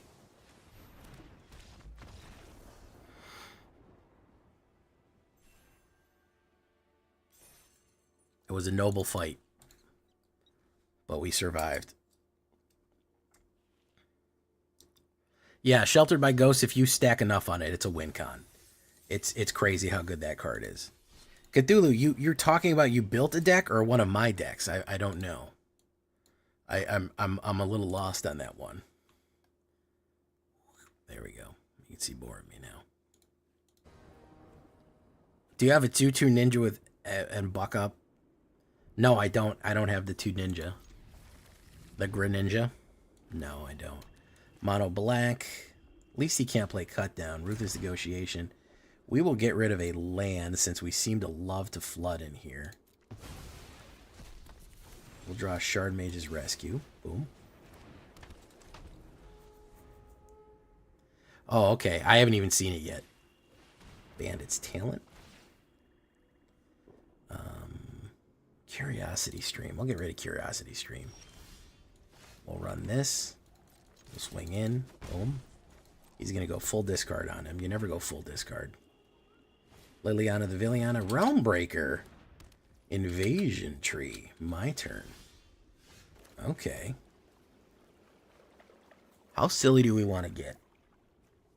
It was a noble fight. But we survived. Yeah, Sheltered by Ghosts, if you stack enough on it, it's a win con. It's crazy how good that card is. Cthulhu, you're talking about you built a deck or one of my decks? I don't know. I'm a little lost on that one. There we go. You can see more of me now. Do you have a 2/2 ninja with and buck up? No, I don't. I don't have the 2 ninja. The Greninja? No, I don't. Mono black. At least he can't play cut down. Ruthless Negotiation. We will get rid of a land since we seem to love to flood in here. We'll draw Shard Mage's Rescue. Boom. Oh, okay. I haven't even seen it yet. Bandit's Talent. Curiosity Stream. I'll get rid of Curiosity Stream. We'll run this. We'll swing in. Boom. He's going to go full discard on him. You never go full discard. Liliana the Villainy. Realmbreaker. Invasion Tree. My turn. Okay. How silly do we want to get?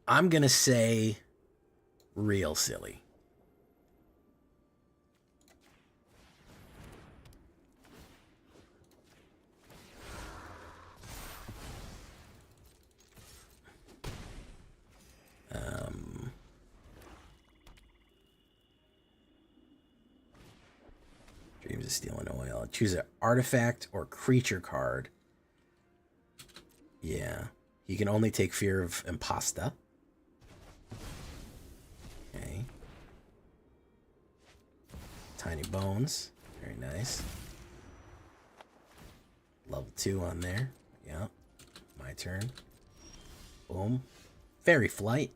I'm going to say real silly. Dreams of Steel and Oil. Choose an artifact or creature card. Yeah. He can only take Fear of Impasta. Okay. Tiny Bones. Very nice. Level 2 on there. Yep. My turn. Boom. Fairy Flight.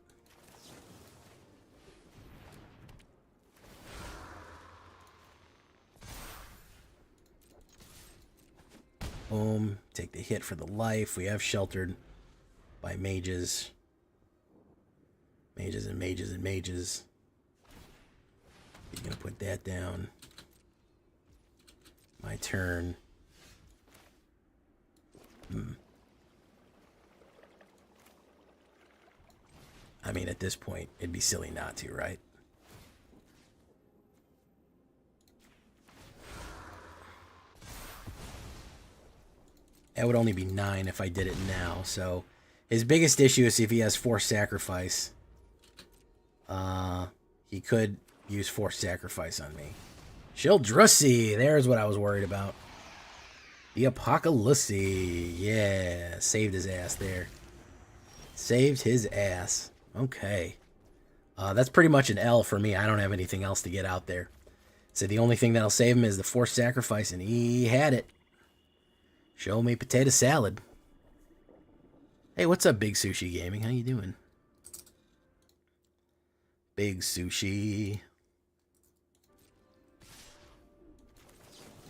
Boom. Take the hit for the life. We have sheltered by mages. Mages and mages and mages. He's going to put that down. My turn. I mean, at this point, it'd be silly not to, right? That would only be 9 if I did it now. So his biggest issue is if he has forced sacrifice. He could use forced sacrifice on me. Shildrussi, there's what I was worried about. The Apocalypse. Yeah, saved his ass there. Saved his ass. Okay. That's pretty much an L for me. I don't have anything else to get out there. So the only thing that'll save him is the forced sacrifice, and he had it. Show me potato salad. Hey, what's up, Big Sushi Gaming? How you doing? Big Sushi.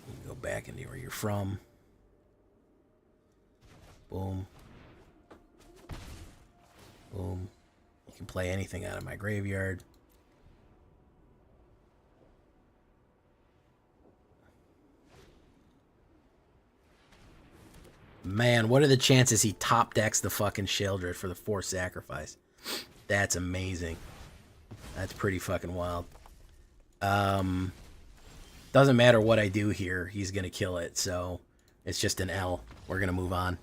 You go back into where you're from. Boom. Boom. You can play anything out of my graveyard. Man, what are the chances he top decks the fucking Sheoldred for the forced sacrifice? That's amazing. That's pretty fucking wild. Doesn't matter what I do here, he's gonna kill it, so it's just an L. We're gonna move on.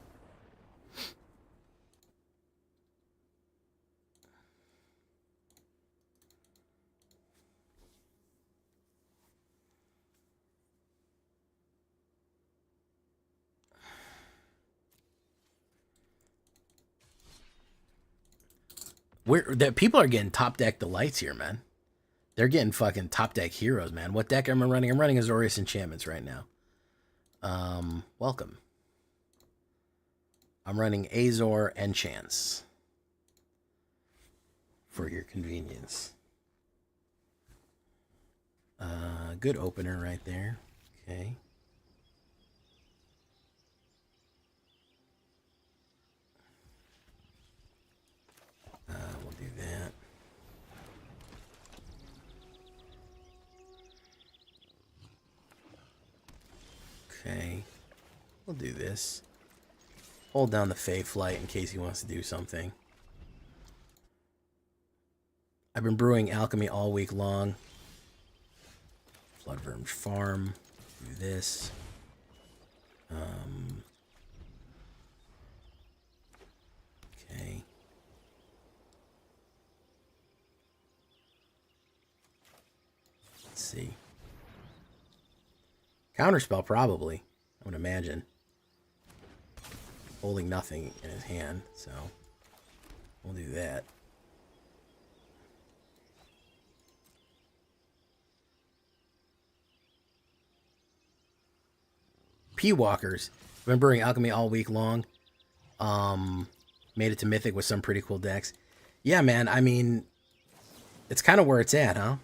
People are getting top deck delights here, man. They're getting fucking top deck heroes, man. What deck am I running? I'm running Azorius Enchantments right now. Welcome. I'm running Azor Enchants for your convenience. Good opener right there. Okay. We'll do that. Okay. We'll do this. Hold down the Fey Flight in case he wants to do something. I've been brewing alchemy all week long. Floodverm's Farm. Do this. Okay. Let's see. Counterspell, probably. I would imagine. Holding nothing in his hand, so we'll do that. P-Walkers. I've been brewing alchemy all week long. Made it to Mythic with some pretty cool decks. Yeah, man, I mean, it's kind of where it's at, huh?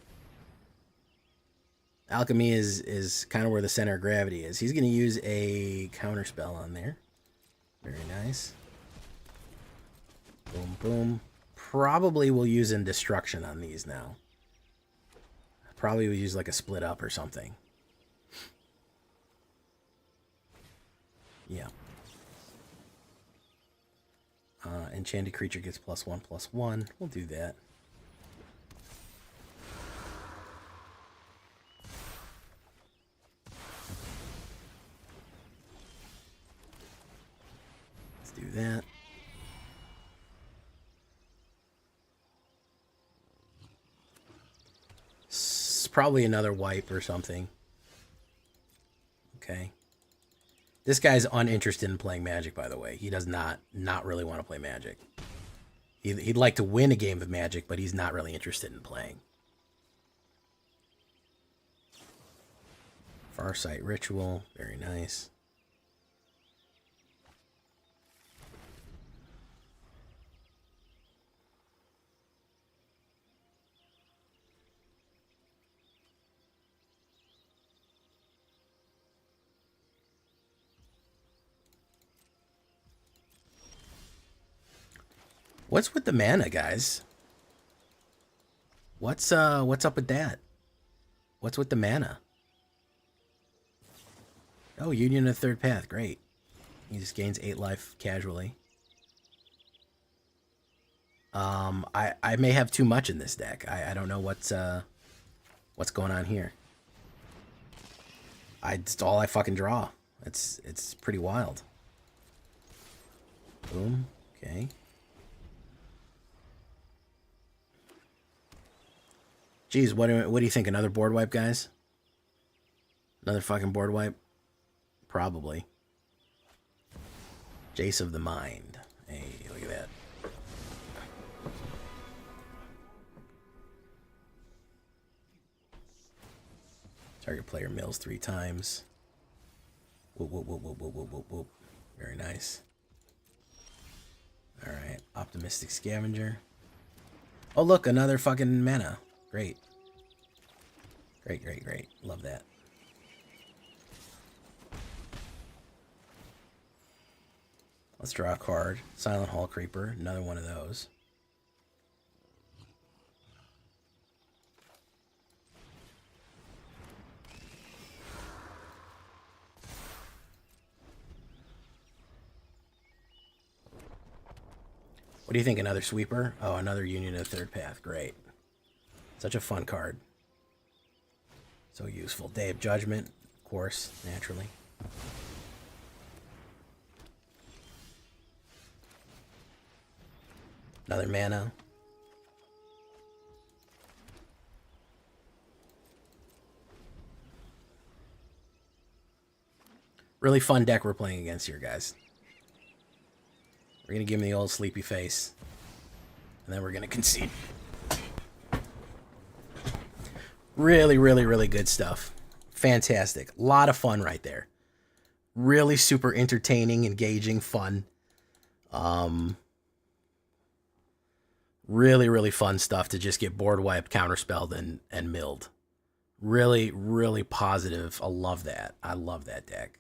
Alchemy is kind of where the center of gravity is. He's going to use a counterspell on there. Very nice. Boom, boom. Probably will use in destruction on these now. Probably will use like a split up or something. Yeah. Enchanted creature gets +1/+1. We'll do that. Let's do that. It's probably another wipe or something. Okay. This guy's uninterested in playing Magic, by the way. He does not really want to play Magic. He'd like to win a game of Magic, but he's not really interested in playing. Farsight Ritual, very nice. What's with the mana, guys? What's up with that? What's with the mana? Oh, Union of Third Path, great. He just gains 8 life casually. I may have too much in this deck. I don't know what's going on here. It's all I fucking draw. It's pretty wild. Boom. Okay. Geez, what do you think? Another board wipe, guys? Another fucking board wipe? Probably. Jace of the Mind. Hey, look at that. Target player mills 3 times. Whoop, whoop, whoop, whoop, whoop, whoop, whoop, whoop. Very nice. Alright, Optimistic Scavenger. Oh, look, another fucking mana. Great. Great, great, great. Love that. Let's draw a card. Silent Hall Creeper. Another one of those. What do you think? Another sweeper? Oh, another Union of Third Path. Great. Such a fun card. So useful. Day of Judgment, of course, naturally. Another mana. Really fun deck we're playing against here, guys. We're going to give him the old sleepy face. And then we're going to concede. Really, really, really good stuff. Fantastic. A lot of fun right there. Really super entertaining, engaging, fun. Really, really fun stuff to just get board wiped, counterspelled, and milled. Really, really positive. I love that. I love that deck.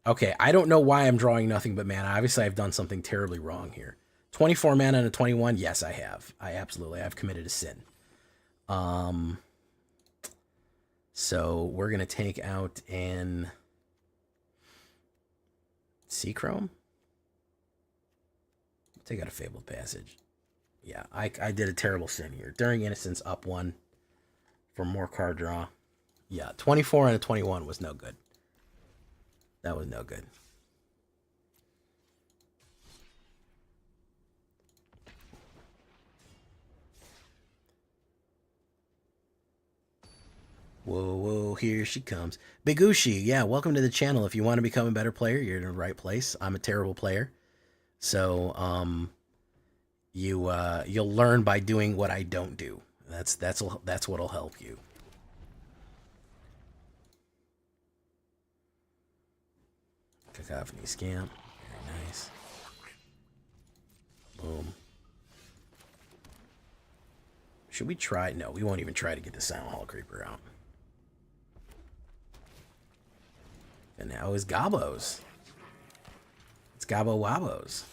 Okay, I don't know why I'm drawing nothing but mana. Obviously, I've done something terribly wrong here. 24 mana and a 21? Yes, I have. I've committed a sin. So we're going to take out an Seachrome. Take out a Fabled Passage. Yeah, I did a terrible sin here. During Innocence, up 1 for more card draw. Yeah, 24 and a 21 was no good. That was no good. Whoa, whoa, here she comes. Big Ushi, yeah, welcome to the channel. If you want to become a better player, you're in the right place. I'm a terrible player. So, you'll learn by doing what I don't do. That's what'll help you. Cacophony Scamp. Very nice. Boom. Should we try? No, we won't even try to get the Silent Hall Creeper out. And now is Gobos. It's Gabo Wabos.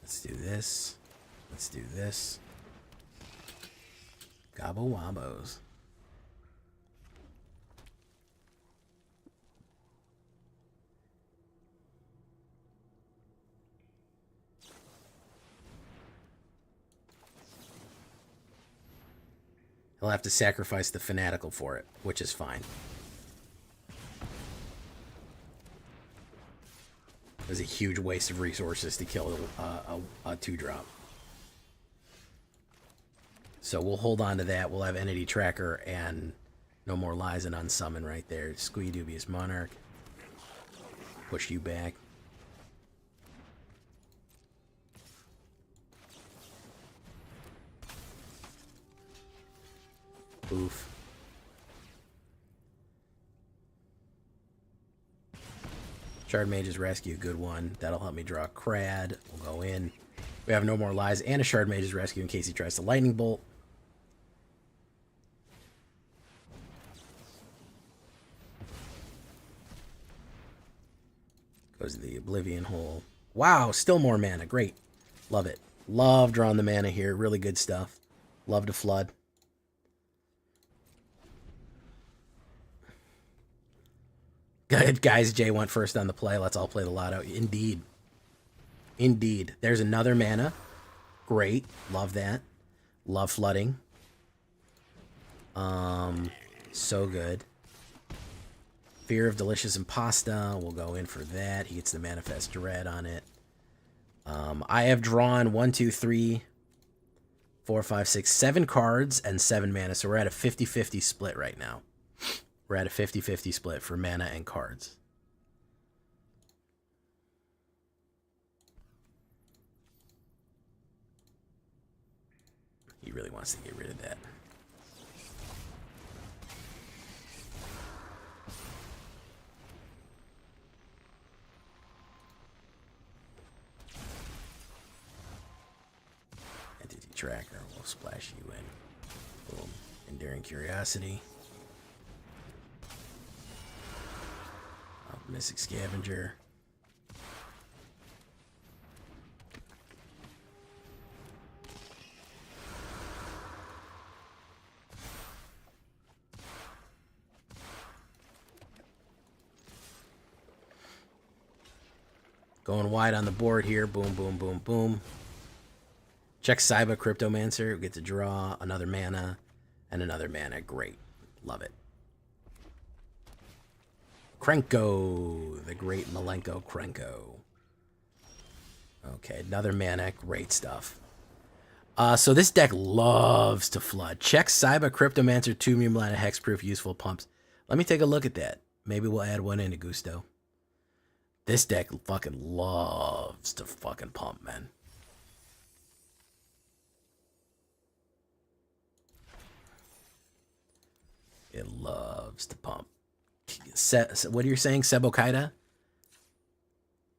Let's do this. Let's do this. Gobbo Wabos. He'll have to sacrifice the Fanatical for it, which is fine. It was a huge waste of resources to kill a 2-drop. So we'll hold on to that. We'll have Entity Tracker and No More Lies and Unsummon right there. Squee Dubious Monarch. Push you back. Oof. Shard Mage's Rescue, good one. That'll help me draw a Crad. We'll go in. We have No More Lies and a Shard Mage's Rescue in case he tries to Lightning Bolt. Goes to the Oblivion Hole. Wow, still more mana. Great. Love it. Love drawing the mana here. Really good stuff. Love to flood. Good, guys. Jay went first on the play. Let's all play the lotto. Indeed. Indeed. There's another mana. Great. Love that. Love flooding. So good. Fear of Delicious Impasta. We'll go in for that. He gets the Manifest Dread on it. I have drawn 1, 2, 3, 4, 5, 6, 7 cards and 7 mana. So we're at a 50-50 split right now. We're at a 50-50 split for mana and cards. He really wants to get rid of that. Entity Tracker will splash you in. Boom. Enduring Curiosity. Mystic Scavenger. Going wide on the board here. Boom, boom, boom, boom. Check Saiba Cryptomancer. We get to draw another mana and another mana. Great. Love it. Krenko, the great Malenko Krenko. Okay, another mana. Great stuff. So this deck loves to flood. Check Saiba Cryptomancer, 2 mana hexproof, useful pumps. Let me take a look at that. Maybe we'll add one into Gusto. This deck fucking loves to fucking pump, man. It loves to pump. What are you saying? Sebokaida?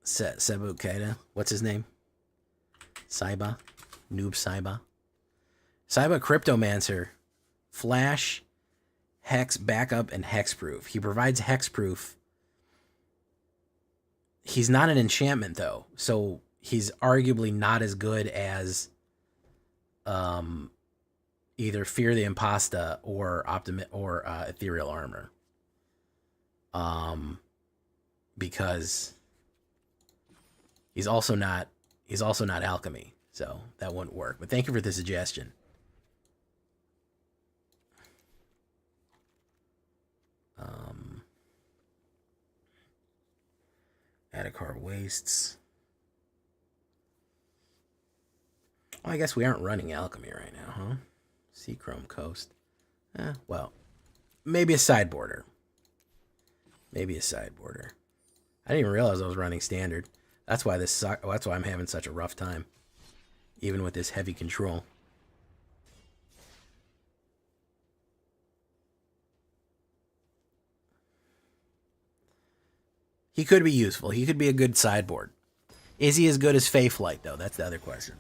Sebokaida? What's his name? Saiba? Noob Saiba? Saiba Cryptomancer. Flash, Hex, Backup, and Hexproof. He provides Hexproof. He's not an enchantment, though. So he's arguably not as good as either Fear the Impasta or Ethereal Armor. Because he's also not alchemy, so that wouldn't work. But thank you for the suggestion. Adhikar Wastes. Well, I guess we aren't running alchemy right now, huh? Seachrome Coast. Well, maybe a sideboarder. Maybe a sideboarder. I didn't even realize I was running standard. That's why that's why I'm having such a rough time, even with this heavy control. He could be useful. He could be a good sideboard. Is he as good as Faithlight, though? That's the other question.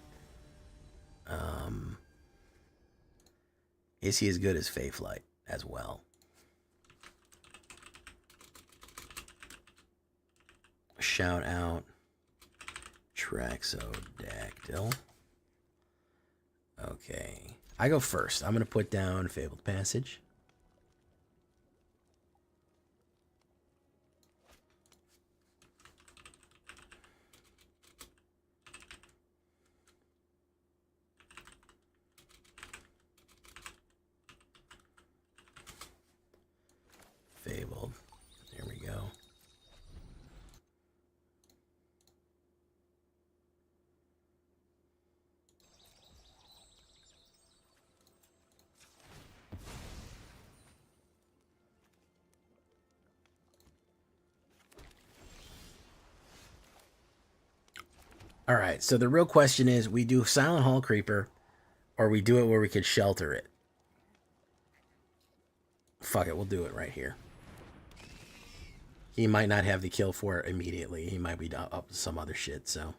Is he as good as Faithlight as well? Shout out Traxodactyl. Okay. I go first. I'm going to put down Fabled Passage. Fabled. There we go. All right, so the real question is, we do Silent Hall Creeper, or we do it where we could shelter it. Fuck it, we'll do it right here. He might not have the kill for it immediately. He might be up to some other shit, so.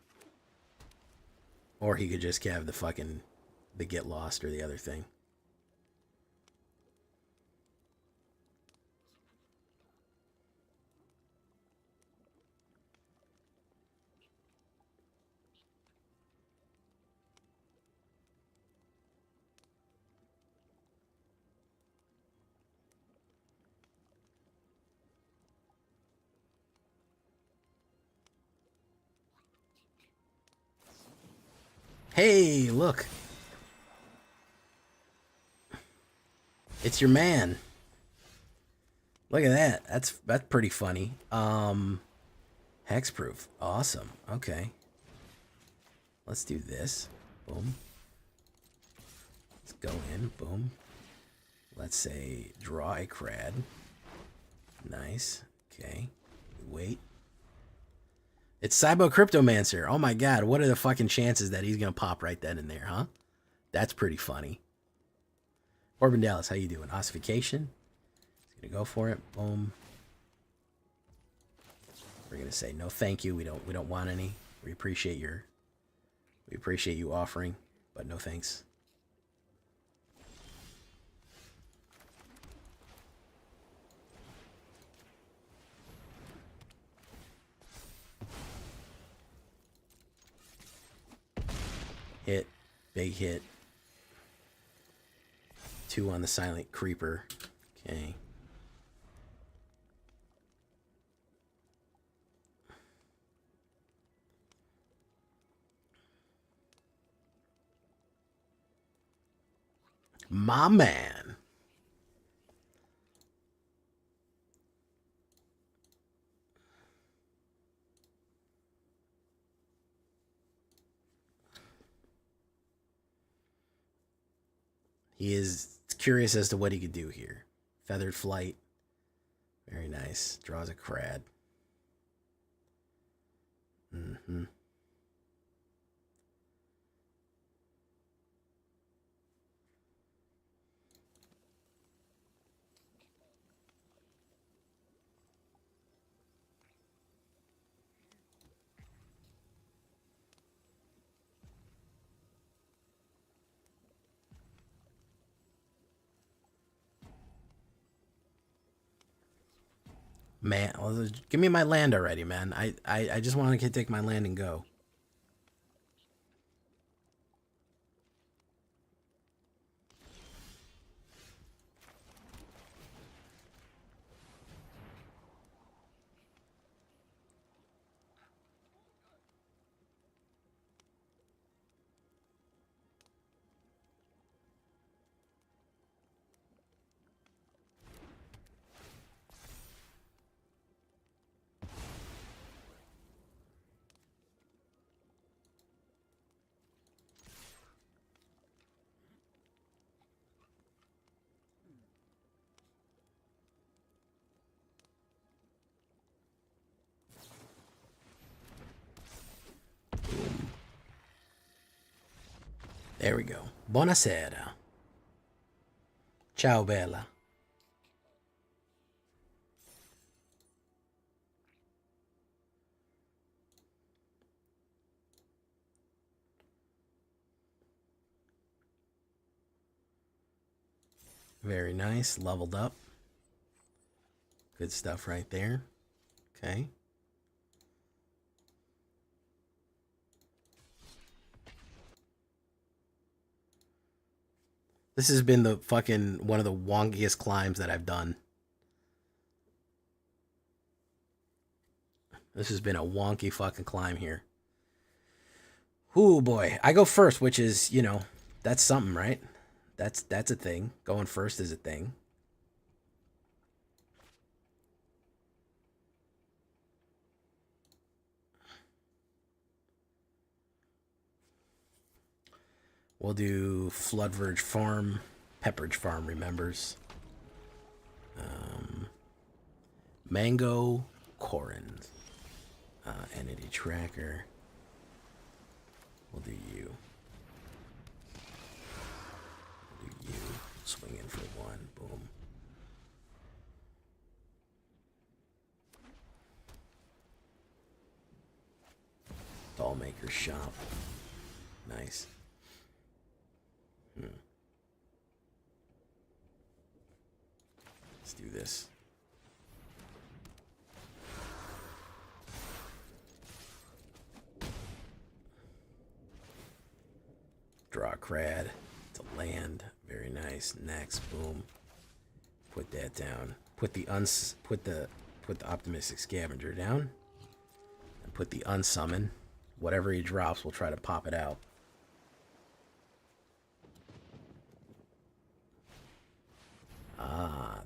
Or he could just have the Get Lost or the other thing. Hey, look. It's your man. Look at that. That's pretty funny. Hexproof. Awesome. Okay. Let's do this. Boom. Let's go in. Boom. Let's say draw a crad. Nice. Okay. Wait. It's Cybo Cryptomancer. Oh my god, what are the fucking chances that he's gonna pop right then and there, huh? That's pretty funny. Orban Dallas, how you doing? Ossification. He's gonna go for it. Boom. We're gonna say no thank you. We don't want any. We appreciate you offering, but no thanks. Hit. Big hit. 2 on the silent creeper. Okay. My man. He is curious as to what he could do here. Feathered Flight. Very nice. Draws a crad. Mm-hmm. Man, well, give me my land already, man. I just want to take my land and go. There we go. Buonasera. Ciao, bella. Very nice. Leveled up. Good stuff right there. Okay. This has been the fucking one of the wonkiest climbs that I've done. This has been a wonky fucking climb here. Ooh boy. I go first, which is, you know, that's something, right? That's a thing. Going first is a thing. We'll do Floodverge Farm. Pepperidge Farm remembers. Mango Corin. Entity Tracker. We'll do you. We'll do you. Swing in for 1. Boom. Dollmaker's Shop. Nice. Let's do this. Draw a crad. It's a land. Very nice. Next, boom. Put that down. Put the optimistic scavenger down. And put the unsummon. Whatever he drops, we'll try to pop it out.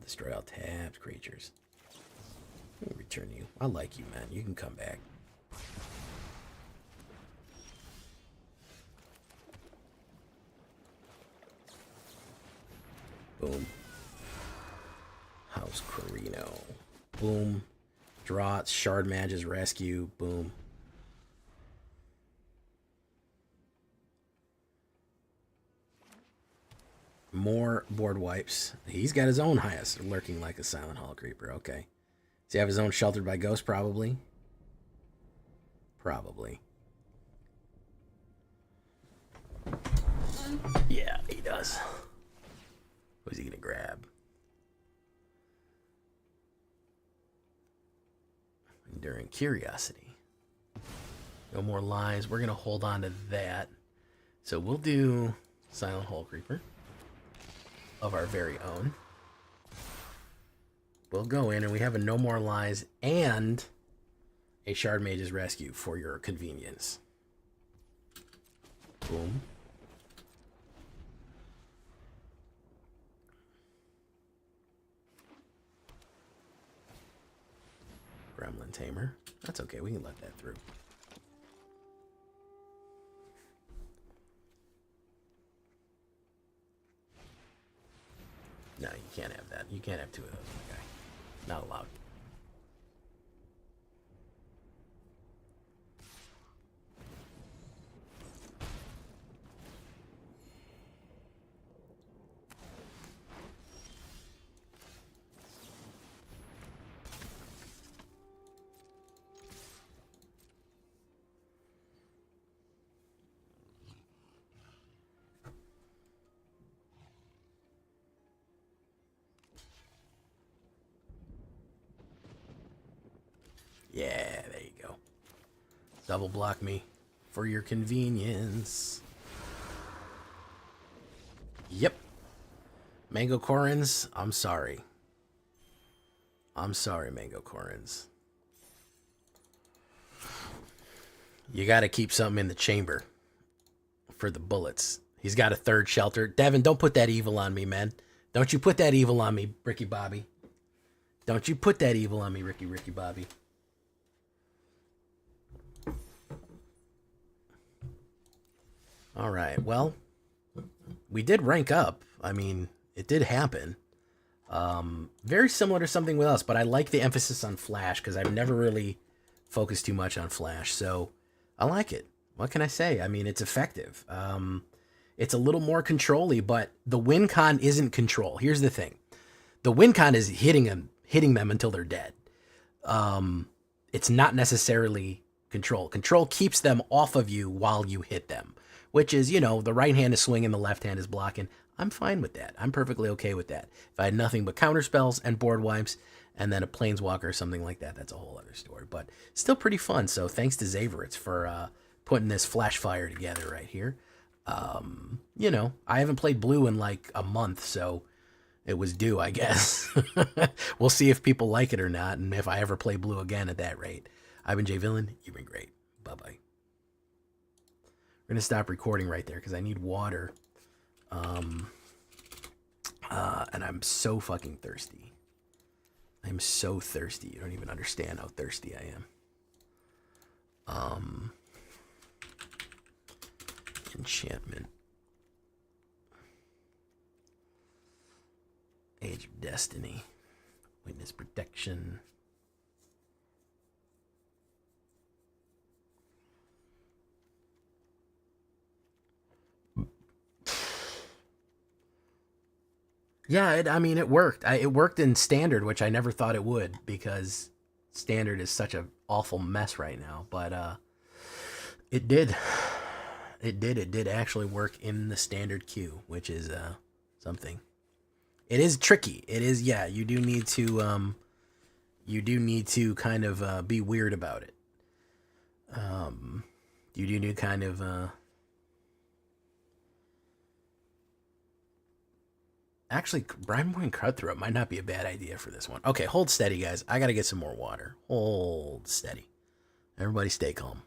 Destroy all tapped creatures. I'll return you. I like you, man. You can come back. Boom. House Carino. Boom. Draw it. Shard Mage's Rescue. Boom. More board wipes. He's got his own highest, lurking like a Silent Hall creeper. Okay. Does he have his own Sheltered by Ghost? Probably. Probably. Yeah, he does. Who's he gonna grab? Enduring Curiosity. No more lies. We're gonna hold on to that. So we'll do Silent Hall Creeper of our very own. We'll go in and we have a No More Lies and a Shard Mage's Rescue for your convenience. Boom. Gremlin Tamer. That's okay, we can let that through. No, you can't have that. You can't have two of those, okay? Not allowed. Yeah, there you go. Double block me for your convenience. Yep. Mango Corins, I'm sorry. I'm sorry, Mango Corins. You got to keep something in the chamber for the bullets. He's got a third shelter. Devin, don't put that evil on me, man. Don't you put that evil on me, Ricky Bobby. Don't you put that evil on me, Ricky Bobby. All right, well, we did rank up. I mean, it did happen. Very similar to something with us, but I like the emphasis on Flash because I've never really focused too much on Flash, so I like it. What can I say? I mean, it's effective. It's a little more control-y, but the win con isn't control. Here's the thing. The win con is hitting them until they're dead. It's not necessarily control. Control keeps them off of you while you hit them, which is, you know, the right hand is swinging, the left hand is blocking. I'm fine with that. I'm perfectly okay with that. If I had nothing but counter spells and board wipes and then a planeswalker or something like that, that's a whole other story. But still pretty fun. So thanks to Zaveritz for putting this flash fire together right here. You know, I haven't played blue in like a month, so it was due, I guess. We'll see if people like it or not, and if I ever play blue again at that rate. I've been Jay Villain. You've been great. Bye-bye. We're going to stop recording right there because I need water. And I'm so fucking thirsty. I'm so thirsty. You don't even understand how thirsty I am. Enchantment. Age of Destiny. Witness Protection. Yeah, I mean, it worked. It worked in Standard, which I never thought it would, because Standard is such an awful mess right now. But it did. It did actually work in the Standard queue, which is something. It is tricky. It is, yeah. You do need to kind of be weird about it. You do need to kind of. Actually, Brian Point Cutthroat might not be a bad idea for this one. Okay, hold steady, guys. I got to get some more water. Hold steady. Everybody stay calm.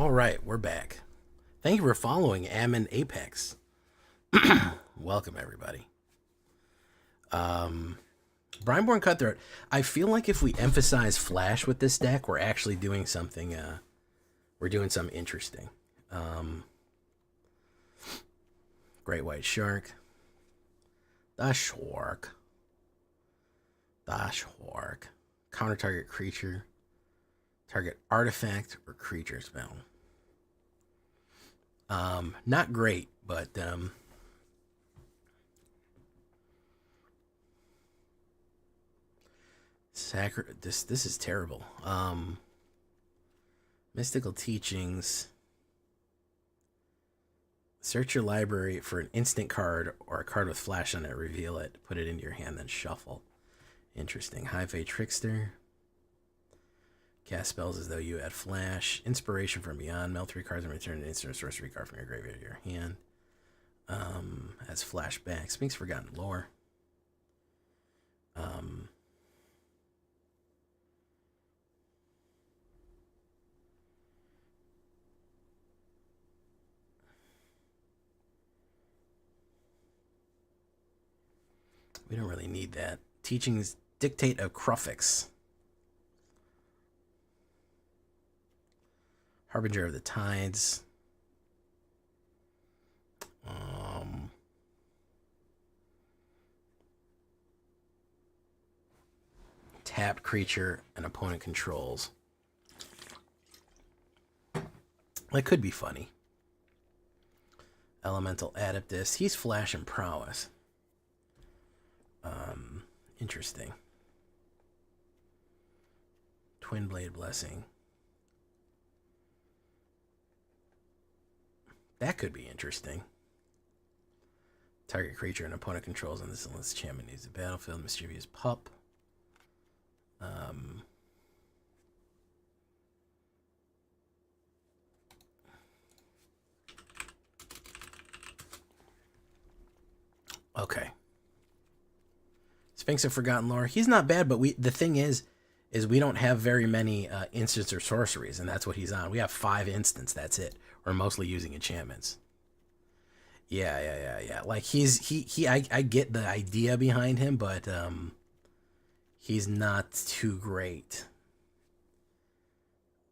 All right, we're back. Thank you for following Ammon Apex. Welcome, everybody. Brineborn Cutthroat. I feel like if we emphasize Flash with this deck, we're actually doing something. We're doing something interesting. Great White Shark. The Shark. Counter target creature. Target artifact or creature spell. Not great, but this is terrible. Mystical Teachings. Search your library for an instant card or a card with flash on it. Reveal it. Put it into your hand, then shuffle. Interesting. High-Fey Trickster. Cast spells as though you had flash. Inspiration from Beyond. Melt 3 cards and return an instant or sorcery card from your graveyard to your hand. As flashback. Sphinx Forgotten Lore. We don't really need that. Teachings Dictate of Crufix. Harbinger of the Tides. Tapped creature an opponent controls. That could be funny. Elemental Adeptus. He's Flash and Prowess. Interesting. Twin Blade Blessing. That could be interesting. Target creature an opponent controls on this unless champion needs the battlefield. Mischievous Pup. Okay. Sphinx of Forgotten Lore. He's not bad, but the thing is we don't have very many instants or sorceries, and that's what he's on. We have 5 instants. That's it. We're mostly using enchantments. Yeah. Like I get the idea behind him, but he's not too great.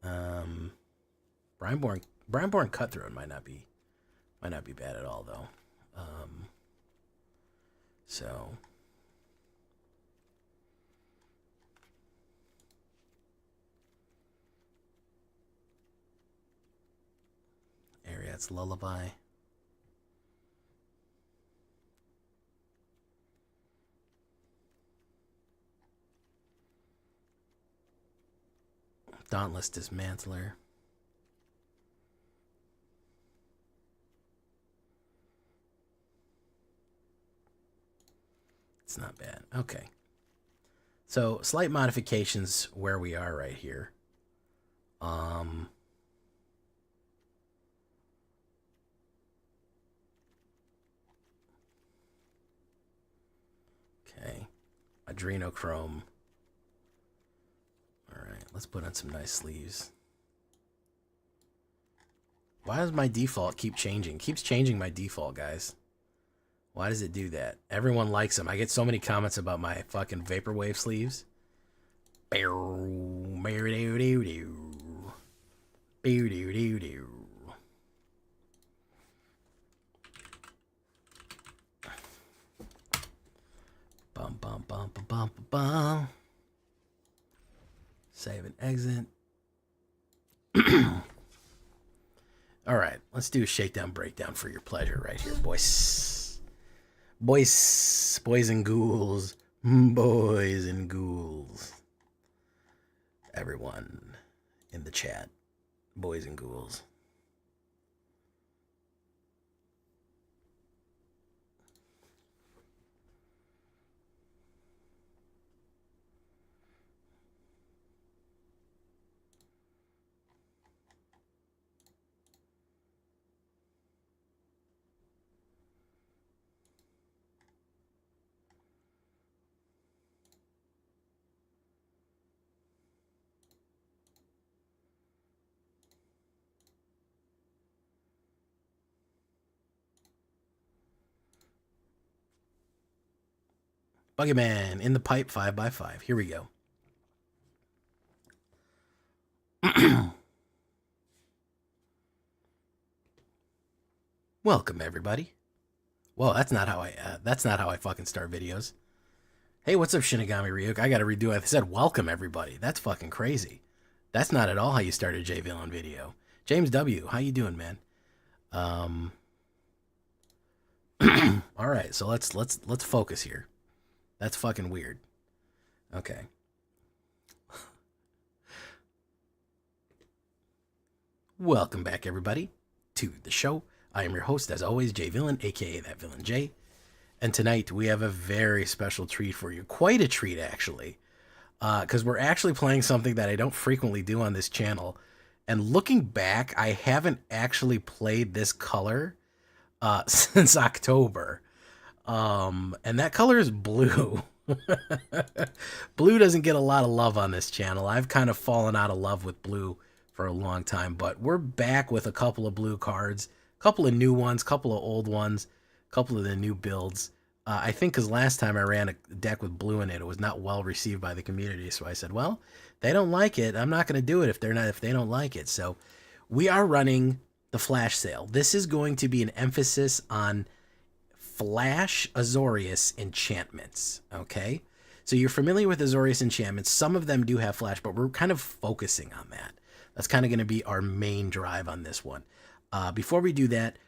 Brineborn Cutthroat might not be bad at all though. So Ariad's Lullaby. Dauntless Dismantler. It's not bad. Okay. So, slight modifications where we are right here. Okay. Adrenochrome. Alright, let's put on some nice sleeves. Why does my default keep changing? It keeps changing my default, guys. Why does it do that? Everyone likes them. I get so many comments about my fucking Vaporwave sleeves. Bum. Save and exit. All right, let's do a shakedown breakdown for your pleasure right here, boys. Boys and ghouls. Boys and ghouls. Everyone in the chat. Boys and ghouls. Buggyman in the pipe 5x5. Here we go. Welcome everybody. Well, that's not how I fucking start videos. Hey, what's up, Shinigami Ryuk? I gotta redo it. I said welcome everybody. That's fucking crazy. That's not at all how you start a J Villain video. James W, how you doing, man? All right, so let's focus here. That's fucking weird. Okay. Welcome back, everybody, to the show. I am your host, as always, J Villain, aka That Villain J. And tonight we have a very special treat for you. Quite a treat, actually. Because we're actually playing something that I don't frequently do on this channel. And looking back, I haven't actually played this color since October. And that color is blue. Blue doesn't get a lot of love on this channel. I've kind of fallen out of love with blue for a long time. But we're back with a couple of blue cards. A couple of new ones, a couple of old ones, a couple of the new builds. I think because last time I ran a deck with blue in it, it was not well received by the community. So I said, well, they don't like it. I'm not going to do it if they don't like it. So we are running the flash sale. This is going to be an emphasis on flash Azorius enchantments. Okay. So you're familiar with Azorius enchantments. Some of them do have flash, but we're kind of focusing on that. That's kind of going to be our main drive on this one. Before we do that,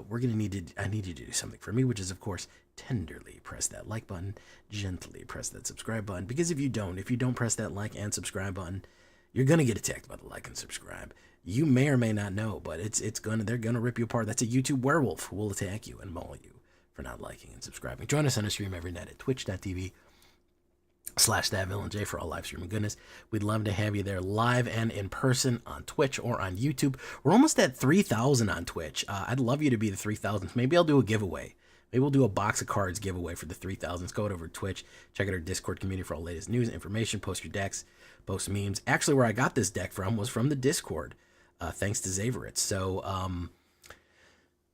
we're going to I need you to do something for me, which is, of course, tenderly press that like button, gently press that subscribe button, because if you don't press that like and subscribe button, you're going to get attacked by the like and subscribe. You may or may not know, but they're going to rip you apart. That's a YouTube werewolf who will attack you and maul you for not liking and subscribing. Join us on a stream every night at twitch.tv/thatvillainj for all live streaming goodness. We'd love to have you there live and in person on Twitch or on YouTube. We're almost at 3,000 on Twitch. I'd love you to be the 3,000th. Maybe I'll do a giveaway. Maybe we'll do a box of cards giveaway for the 3,000s. Go over to Twitch. Check out our Discord community for all the latest news, information. Post your decks, post memes. Actually, where I got this deck from was from the Discord, thanks to Zaveritz. So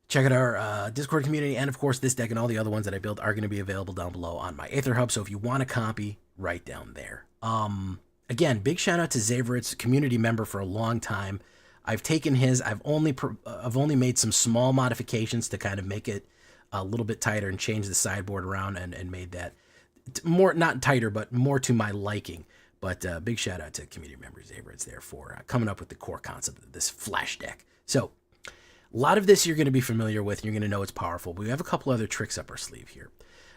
check out our Discord community. And, of course, this deck and all the other ones that I built are going to be available down below on my AetherHub. So if you want a copy, right down there. Again, big shout out to Zaveritz, community member for a long time. I've taken his. I've only made some small modifications to kind of make it a little bit tighter and change the sideboard around and made that more, not tighter, but more to my liking. But big shout out to community member Zaveritz there for coming up with the core concept of this flash deck. So a lot of this you're going to be familiar with. And you're going to know it's powerful. But we have a couple other tricks up our sleeve here.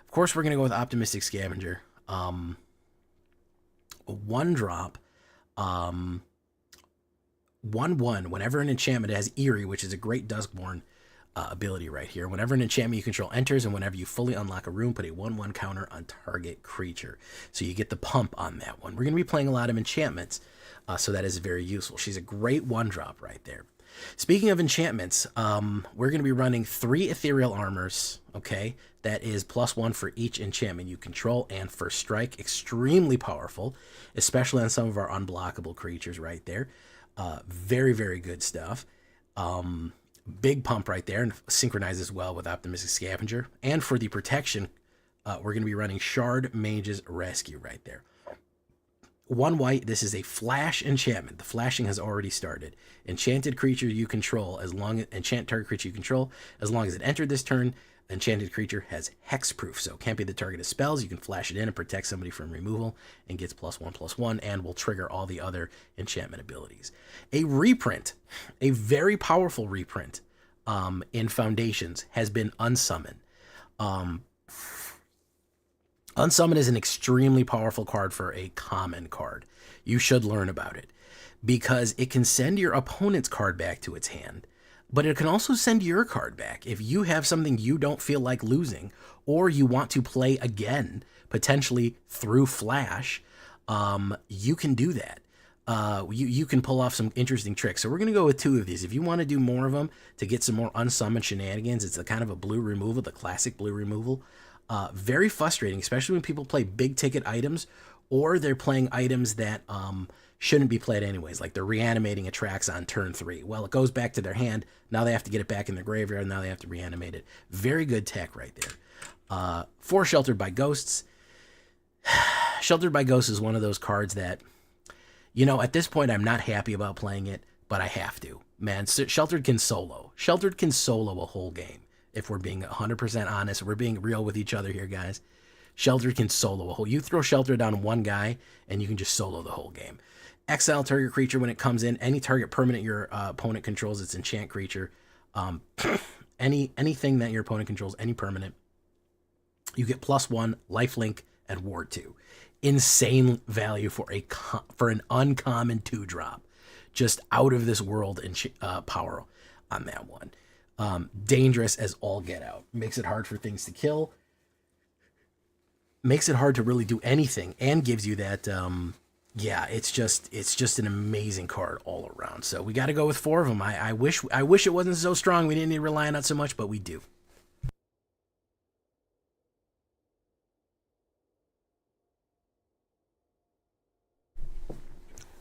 Of course, we're going to go with Optimistic Scavenger. 1-drop, 1/1. Whenever an enchantment has Eerie, which is a great Duskborn ability right here. Whenever an enchantment you control enters, and whenever you fully unlock a room, put a 1/1 counter on target creature. So you get the pump on that one. We're going to be playing a lot of enchantments, so that is very useful. She's a great 1-drop right there. Speaking of enchantments, we're going to be running 3 ethereal armors, okay? That is +1 for each enchantment you control, and first strike. Extremely powerful, especially on some of our unblockable creatures right there. Very, very good stuff. Big pump right there, and synchronizes well with Optimistic Scavenger. And for the protection, we're going to be running Shard Mage's Rescue right there. 1 white, this is a flash enchantment. The flashing has already started. Enchanted creature you control, enchant target creature you control, as long as it entered this turn, enchanted creature has hexproof, so can't be the target of spells. You can flash it in and protect somebody from removal, and gets +1/+1, and will trigger all the other enchantment abilities. A reprint, a very powerful reprint in Foundations, has been Unsummon. Unsummon is an extremely powerful card for a common card. You should learn about it, because it can send your opponent's card back to its hand, but it can also send your card back. If you have something you don't feel like losing, or you want to play again, potentially through Flash, you can do that. You can pull off some interesting tricks. So we're going to go with 2 of these. If you want to do more of them to get some more unsummoned shenanigans, it's a kind of a blue removal, the classic blue removal. Very frustrating, especially when people play big ticket items, or they're playing items that shouldn't be played anyways, like they're reanimating a Trax on turn 3. Well, it goes back to their hand. Now they have to get it back in their graveyard. Now they have to reanimate it. Very good tech right there. 4 Sheltered by Ghosts. Sheltered by Ghosts is one of those cards that, you know, at this point I'm not happy about playing it, but I have to. Man, Sheltered can solo. Sheltered can solo a whole game. If we're being 100% honest, we're being real with each other here, guys. Sheltered can solo a whole. You throw Sheltered on one guy, and you can just solo the whole game. Exile target creature when it comes in. Any target permanent your opponent controls, it's enchant creature. Anything that your opponent controls, any permanent, you get +1, lifelink, and ward 2. Insane value for an uncommon 2-drop. Just out of this world in power on that one. Dangerous as all get out. Makes it hard for things to kill. Makes it hard to really do anything, and gives you that. Yeah, it's just an amazing card all around. So we got to go with 4 of them. I wish it wasn't so strong. We didn't need to rely on it so much, but we do.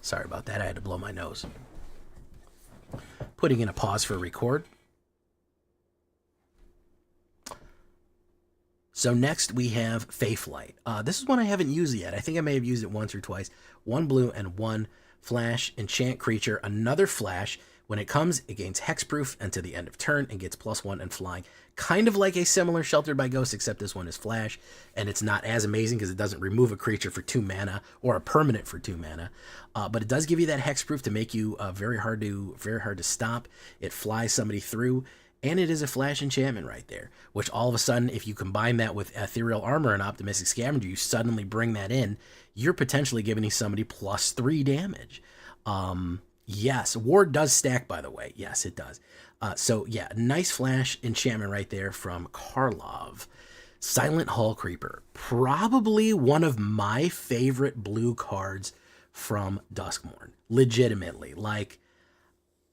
Sorry about that. I had to blow my nose. Putting in a pause for record. So next we have Faithlight. This is one I haven't used yet. I think I may have used it once or twice. 1 blue and 1 flash. Enchant creature. Another flash. When it comes, it gains hexproof until the end of turn and gets +1 and flying. Kind of like a similar Sheltered by Ghosts, except this one is flash, and it's not as amazing because it doesn't remove a creature for 2 mana or a permanent for 2 mana. But it does give you that hexproof to make you very hard to stop. It flies somebody through, and it is a flash enchantment right there. Which all of a sudden, if you combine that with Ethereal Armor and Optimistic Scavenger, you suddenly bring that in. You're potentially giving somebody +3 damage. Yes, ward does stack, by the way. Yes, it does. So, yeah, nice flash enchantment right there from Karlov. Silent Hall Creeper. Probably one of my favorite blue cards from Duskmourn. Legitimately. Like,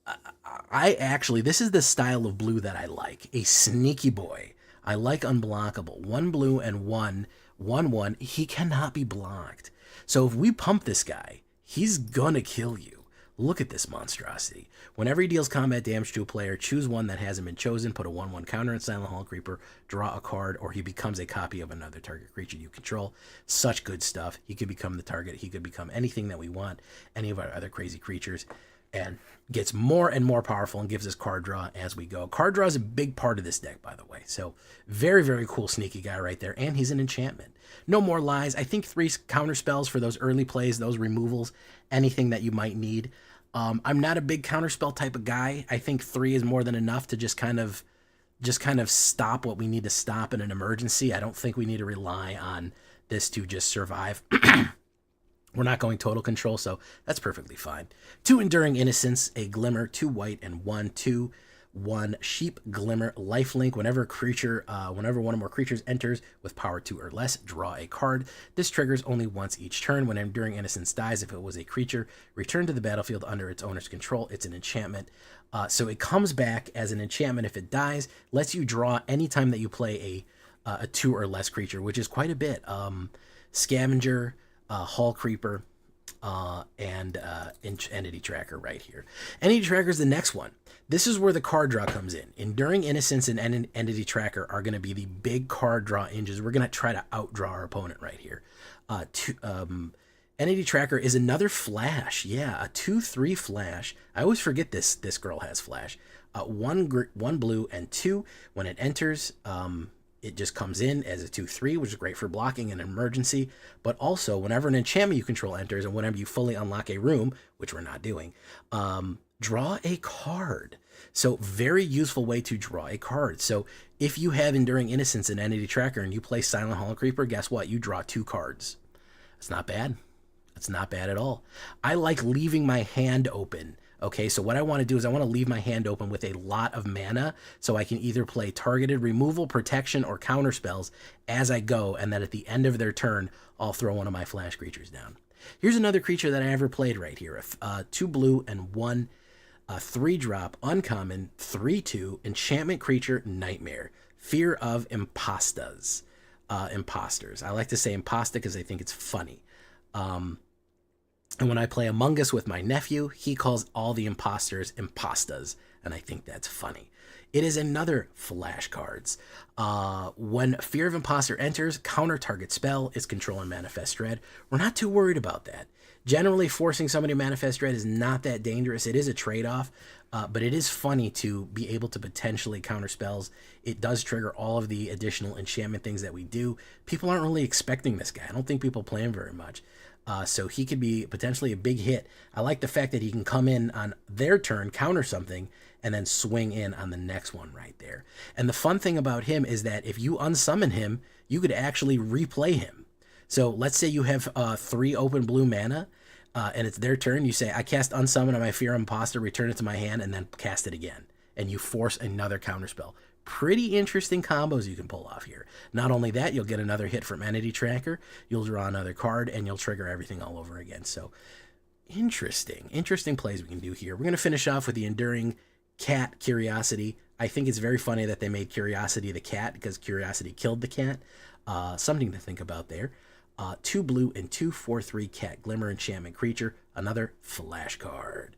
this is the style of blue that I like. A sneaky boy. I like unblockable. 1 blue and 1/1. He cannot be blocked. So if we pump this guy, he's gonna kill you. Look at this monstrosity. Whenever he deals combat damage to a player, choose one that hasn't been chosen, put a 1/1 counter on Silent Hall Creeper, draw a card, or he becomes a copy of another target creature you control. Such good stuff. He could become the target. He could become anything that we want, any of our other crazy creatures, and gets more and more powerful and gives us card draw as we go. Card draw is a big part of this deck, by the way. So very, very cool sneaky guy right there, and he's an enchantment. No More Lies. I think 3 counter spells for those early plays, those removals, anything that you might need. I'm not a big counterspell type of guy. I think 3 is more than enough to just kind of stop what we need to stop in an emergency. I don't think we need to rely on this to just survive. We're not going total control, so that's perfectly fine. 2 Enduring Innocence, a Glimmer, 2 white and 1/2/1 Sheep Glimmer, lifelink. Whenever one or more creatures enters with power 2 or less, draw a card. This triggers only once each turn. When Enduring Innocence dies, if it was a creature, return to the battlefield under its owner's control. It's an enchantment. So it comes back as an enchantment if it dies, lets you draw anytime that you play a 2 or less creature, which is quite a bit. Scavenger, Hall Creeper, and Entity Tracker right here. Entity Tracker is the next one. This is where the card draw comes in. Enduring Innocence and Entity Tracker are going to be the big card draw engines. We're going to try to outdraw our opponent right here. Entity Tracker is another flash. Yeah, a 2/3 flash. I always forget this girl has flash. 1 blue and 2. When it enters, it just comes in as a 2/3, which is great for blocking an emergency. But also, whenever an enchantment you control enters, and whenever you fully unlock a room, which we're not doing, draw a card. So very useful way to draw a card. So if you have Enduring Innocence and Entity Tracker and you play Silent Hall Creeper, guess what? You draw 2 cards. That's not bad. That's not bad at all. I like leaving my hand open. Okay, so what I want to do is I want to leave my hand open with a lot of mana so I can either play targeted removal, protection, or counter spells as I go, and then at the end of their turn, I'll throw one of my flash creatures down. Here's another creature that I never played right here. 2 blue and 1 3-drop, uncommon, 3/2, enchantment creature, Nightmare. Fear of Imposters. I like to say impasta because I think it's funny. And when I play Among Us with my nephew, he calls all the imposters impastas. and I think that's funny. It is another flashcards. When Fear of Imposter enters, counter target spell is control and manifest dread. We're not too worried about that. Generally, forcing somebody to manifest dread is not that dangerous. It is a trade-off, but it is funny to be able to potentially counter spells. It does trigger all of the additional enchantment things that we do. People aren't really expecting this guy. I don't think people play him very much. So he could be potentially a big hit. I like the fact that he can come in on their turn, counter something, and then swing in on the next one right there. And the fun thing about him is that if you unsummon him, you could actually replay him. So let's say you have 3 open blue mana, and it's their turn. You say, I cast Unsummon on my Fear Imposter, return it to my hand, and then cast it again. And you force another counterspell. Pretty interesting combos you can pull off here. Not only that, you'll get another hit from Entity Tracker, you'll draw another card, and you'll trigger everything all over again. So interesting plays we can do here. We're going to finish off with the Enduring Cat Curiosity. I think it's very funny that they made Curiosity the cat because Curiosity killed the cat. Something to think about there. 2 blue and 2 4/3 cat glimmer enchantment creature, another flash card.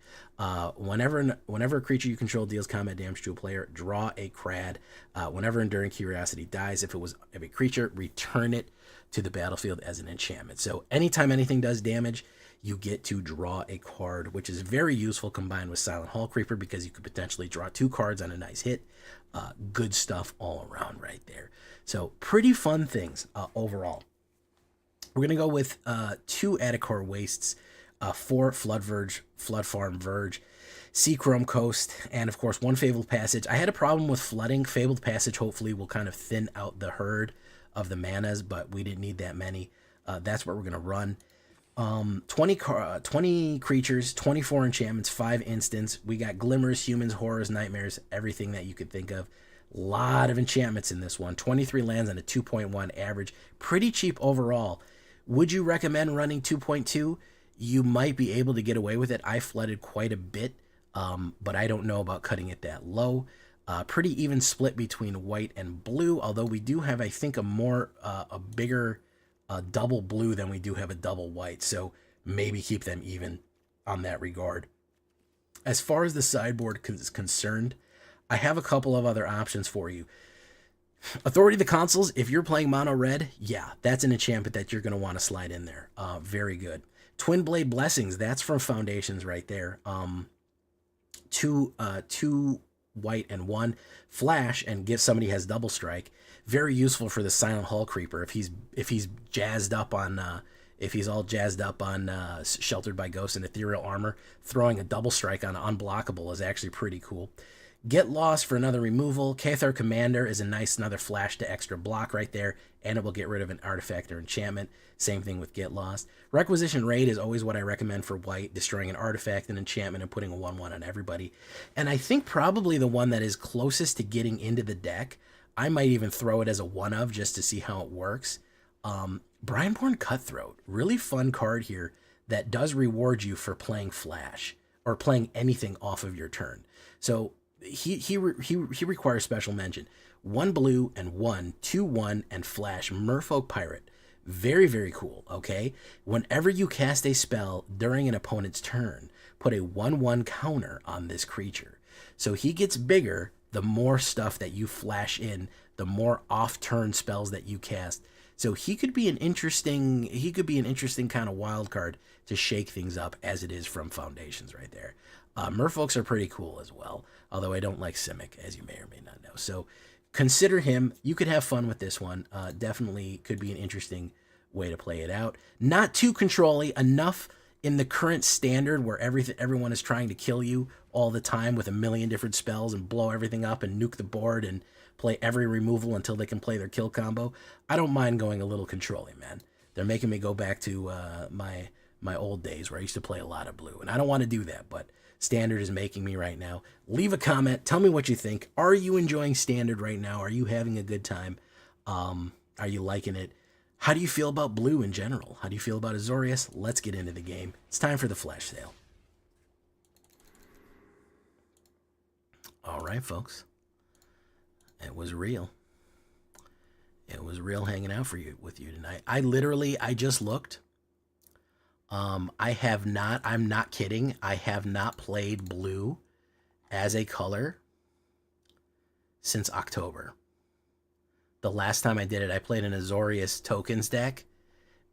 Whenever a creature you control deals combat damage to a player, draw a crad. Whenever Enduring Curiosity dies, if a creature, return it to the battlefield as an enchantment. So anytime anything does damage, you get to draw a card, which is very useful combined with Silent Hall Creeper because you could potentially draw 2 cards on a nice hit. Good stuff all around right there. So pretty fun things overall. We're going to go with 2 Atticor Wastes, 4 Flood Farm Verge, Seachrome Coast, and of course 1 Fabled Passage. I had a problem with flooding. Fabled Passage hopefully will kind of thin out the herd of the manas, but we didn't need that many. That's what we're going to run. 20 creatures, 24 enchantments, 5 instants. We got glimmers, humans, horrors, nightmares, everything that you could think of. Lot of enchantments in this one. 23 lands on a 2.1 average. Pretty cheap overall. Would you recommend running 2.2? You might be able to get away with it. I flooded quite a bit, but I don't know about cutting it that low. Pretty even split between white and blue, although we do have, I think, a bigger double blue than we do have a double white, so maybe keep them even on that regard. As far as the sideboard is concerned, I have a couple of other options for you. Authority of the Consuls, if you're playing mono red, yeah, that's an enchantment that you're going to want to slide in there. Very good. Twin Blade Blessings, that's from Foundations right there. 2 white and 1 flash, and give somebody has double strike. Very useful for the Silent Hall Creeper if he's jazzed up on if he's all jazzed up on Sheltered by Ghosts and Ethereal Armor. Throwing a double strike on Unblockable is actually pretty cool. Get Lost for another removal. Cathar Commander is a nice another flash to extra block right there, and it will get rid of an artifact or enchantment. Same thing with Get Lost. Requisition Raid is always what I recommend for white, destroying an artifact, an enchantment, and putting a 1/1 on everybody. And I think probably the one that is closest to getting into the deck, I might even throw it as a one of just to see how it works. Brineborn Cutthroat, really fun card here that does reward you for playing Flash or playing anything off of your turn. So he requires special mention. 1 blue and 1, 2/1, and Flash Merfolk Pirate. Very, very cool, okay? Whenever you cast a spell during an opponent's turn, put a 1/1 counter on this creature. So he gets bigger the more stuff that you flash in, the more off-turn spells that you cast. So he could be an interesting kind of wild card to shake things up, as it is from Foundations right there. Merfolks are pretty cool as well, although I don't like Simic, as you may or may not know. So consider him. You could have fun with this one. Definitely could be an interesting way to play it out. Not too control-y, enough in the current standard where everyone is trying to kill you all the time with a million different spells and blow everything up and nuke the board and play every removal until they can play their kill combo. I don't mind going a little control-y, man. They're making me go back to my old days where I used to play a lot of blue, and I don't want to do that, but Standard is making me right now. Leave a comment. Tell me what you think. Are you enjoying Standard right now? Are you having a good time? Are you liking it? How do you feel about blue in general? How do you feel about Azorius? Let's get into the game. It's time for the flash sale. All right, folks. It was real. It was real hanging out with you tonight. I just looked. I'm not kidding. I have not played blue as a color since October. The last time I did it, I played an Azorius tokens deck,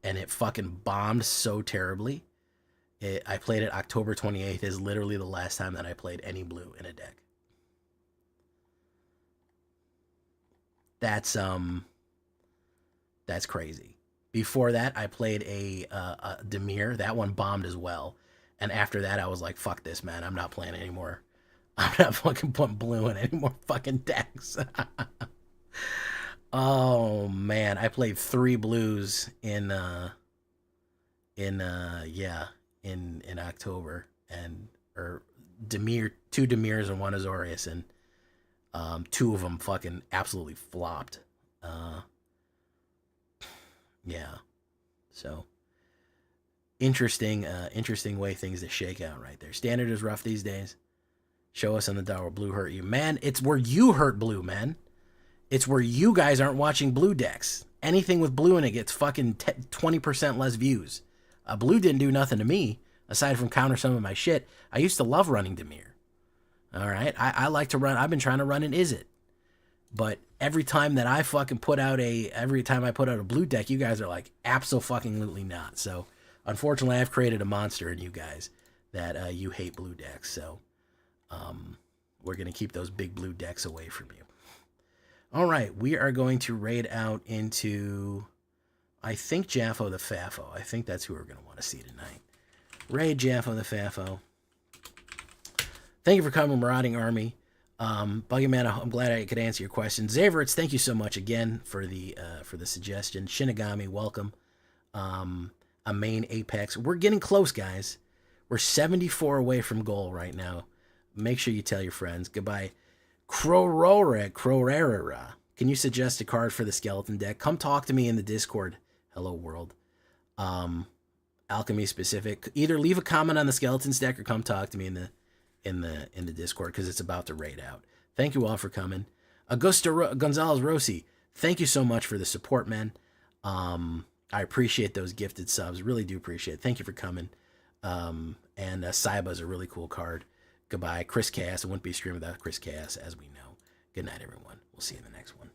and it fucking bombed so terribly. I played it October 28th is literally the last time that I played any blue in a deck. That's crazy. Before that, I played a Demir. That one bombed as well. And after that, I was like, fuck this, man. I'm not playing anymore. I'm not fucking putting blue in any more fucking decks. Oh, man. I played 3 blues in October. And, or Demir, 2 Demirs and 1 Azorius. And 2 of them fucking absolutely flopped. Yeah. So interesting way things to shake out right there. Standard is rough these days. Show us on the dial where blue hurt you. Man, it's where you hurt blue, man. It's where you guys aren't watching blue decks. Anything with blue in it gets fucking 20% less views. Blue didn't do nothing to me, aside from counter some of my shit. I used to love running Demir. All right? I like to run. I've been trying to run an Is It. But every time that I fucking put out a blue deck, you guys are like, abso-fucking-lutely not. So, unfortunately, I've created a monster in you guys that you hate blue decks. So, we're going to keep those big blue decks away from you. All right, we are going to raid out into, I think, Jaffo the Fafo. I think that's who we're going to want to see tonight. Raid Jaffo the Fafo. Thank you for coming, Marauding Army. Buggy Man, I'm glad I could answer your question. Zaverts, thank you so much again for the suggestion. Shinigami, welcome. A main Apex. We're getting close, guys. We're 74 away from goal right now. Make sure you tell your friends. Goodbye. Crorera. Can you suggest a card for the skeleton deck? Come talk to me in the Discord. Hello, world. Alchemy specific. Either leave a comment on the skeletons deck or come talk to me in the Discord, because it's about to raid out. Thank you all for coming. Augusto Gonzalez Rossi, thank you so much for the support, man. I appreciate those gifted subs. Really do appreciate it. Thank you for coming. And Saiba is a really cool card. Goodbye. Chris Cass. It wouldn't be a stream without Chris Cass, as we know. Good night, everyone. We'll see you in the next one.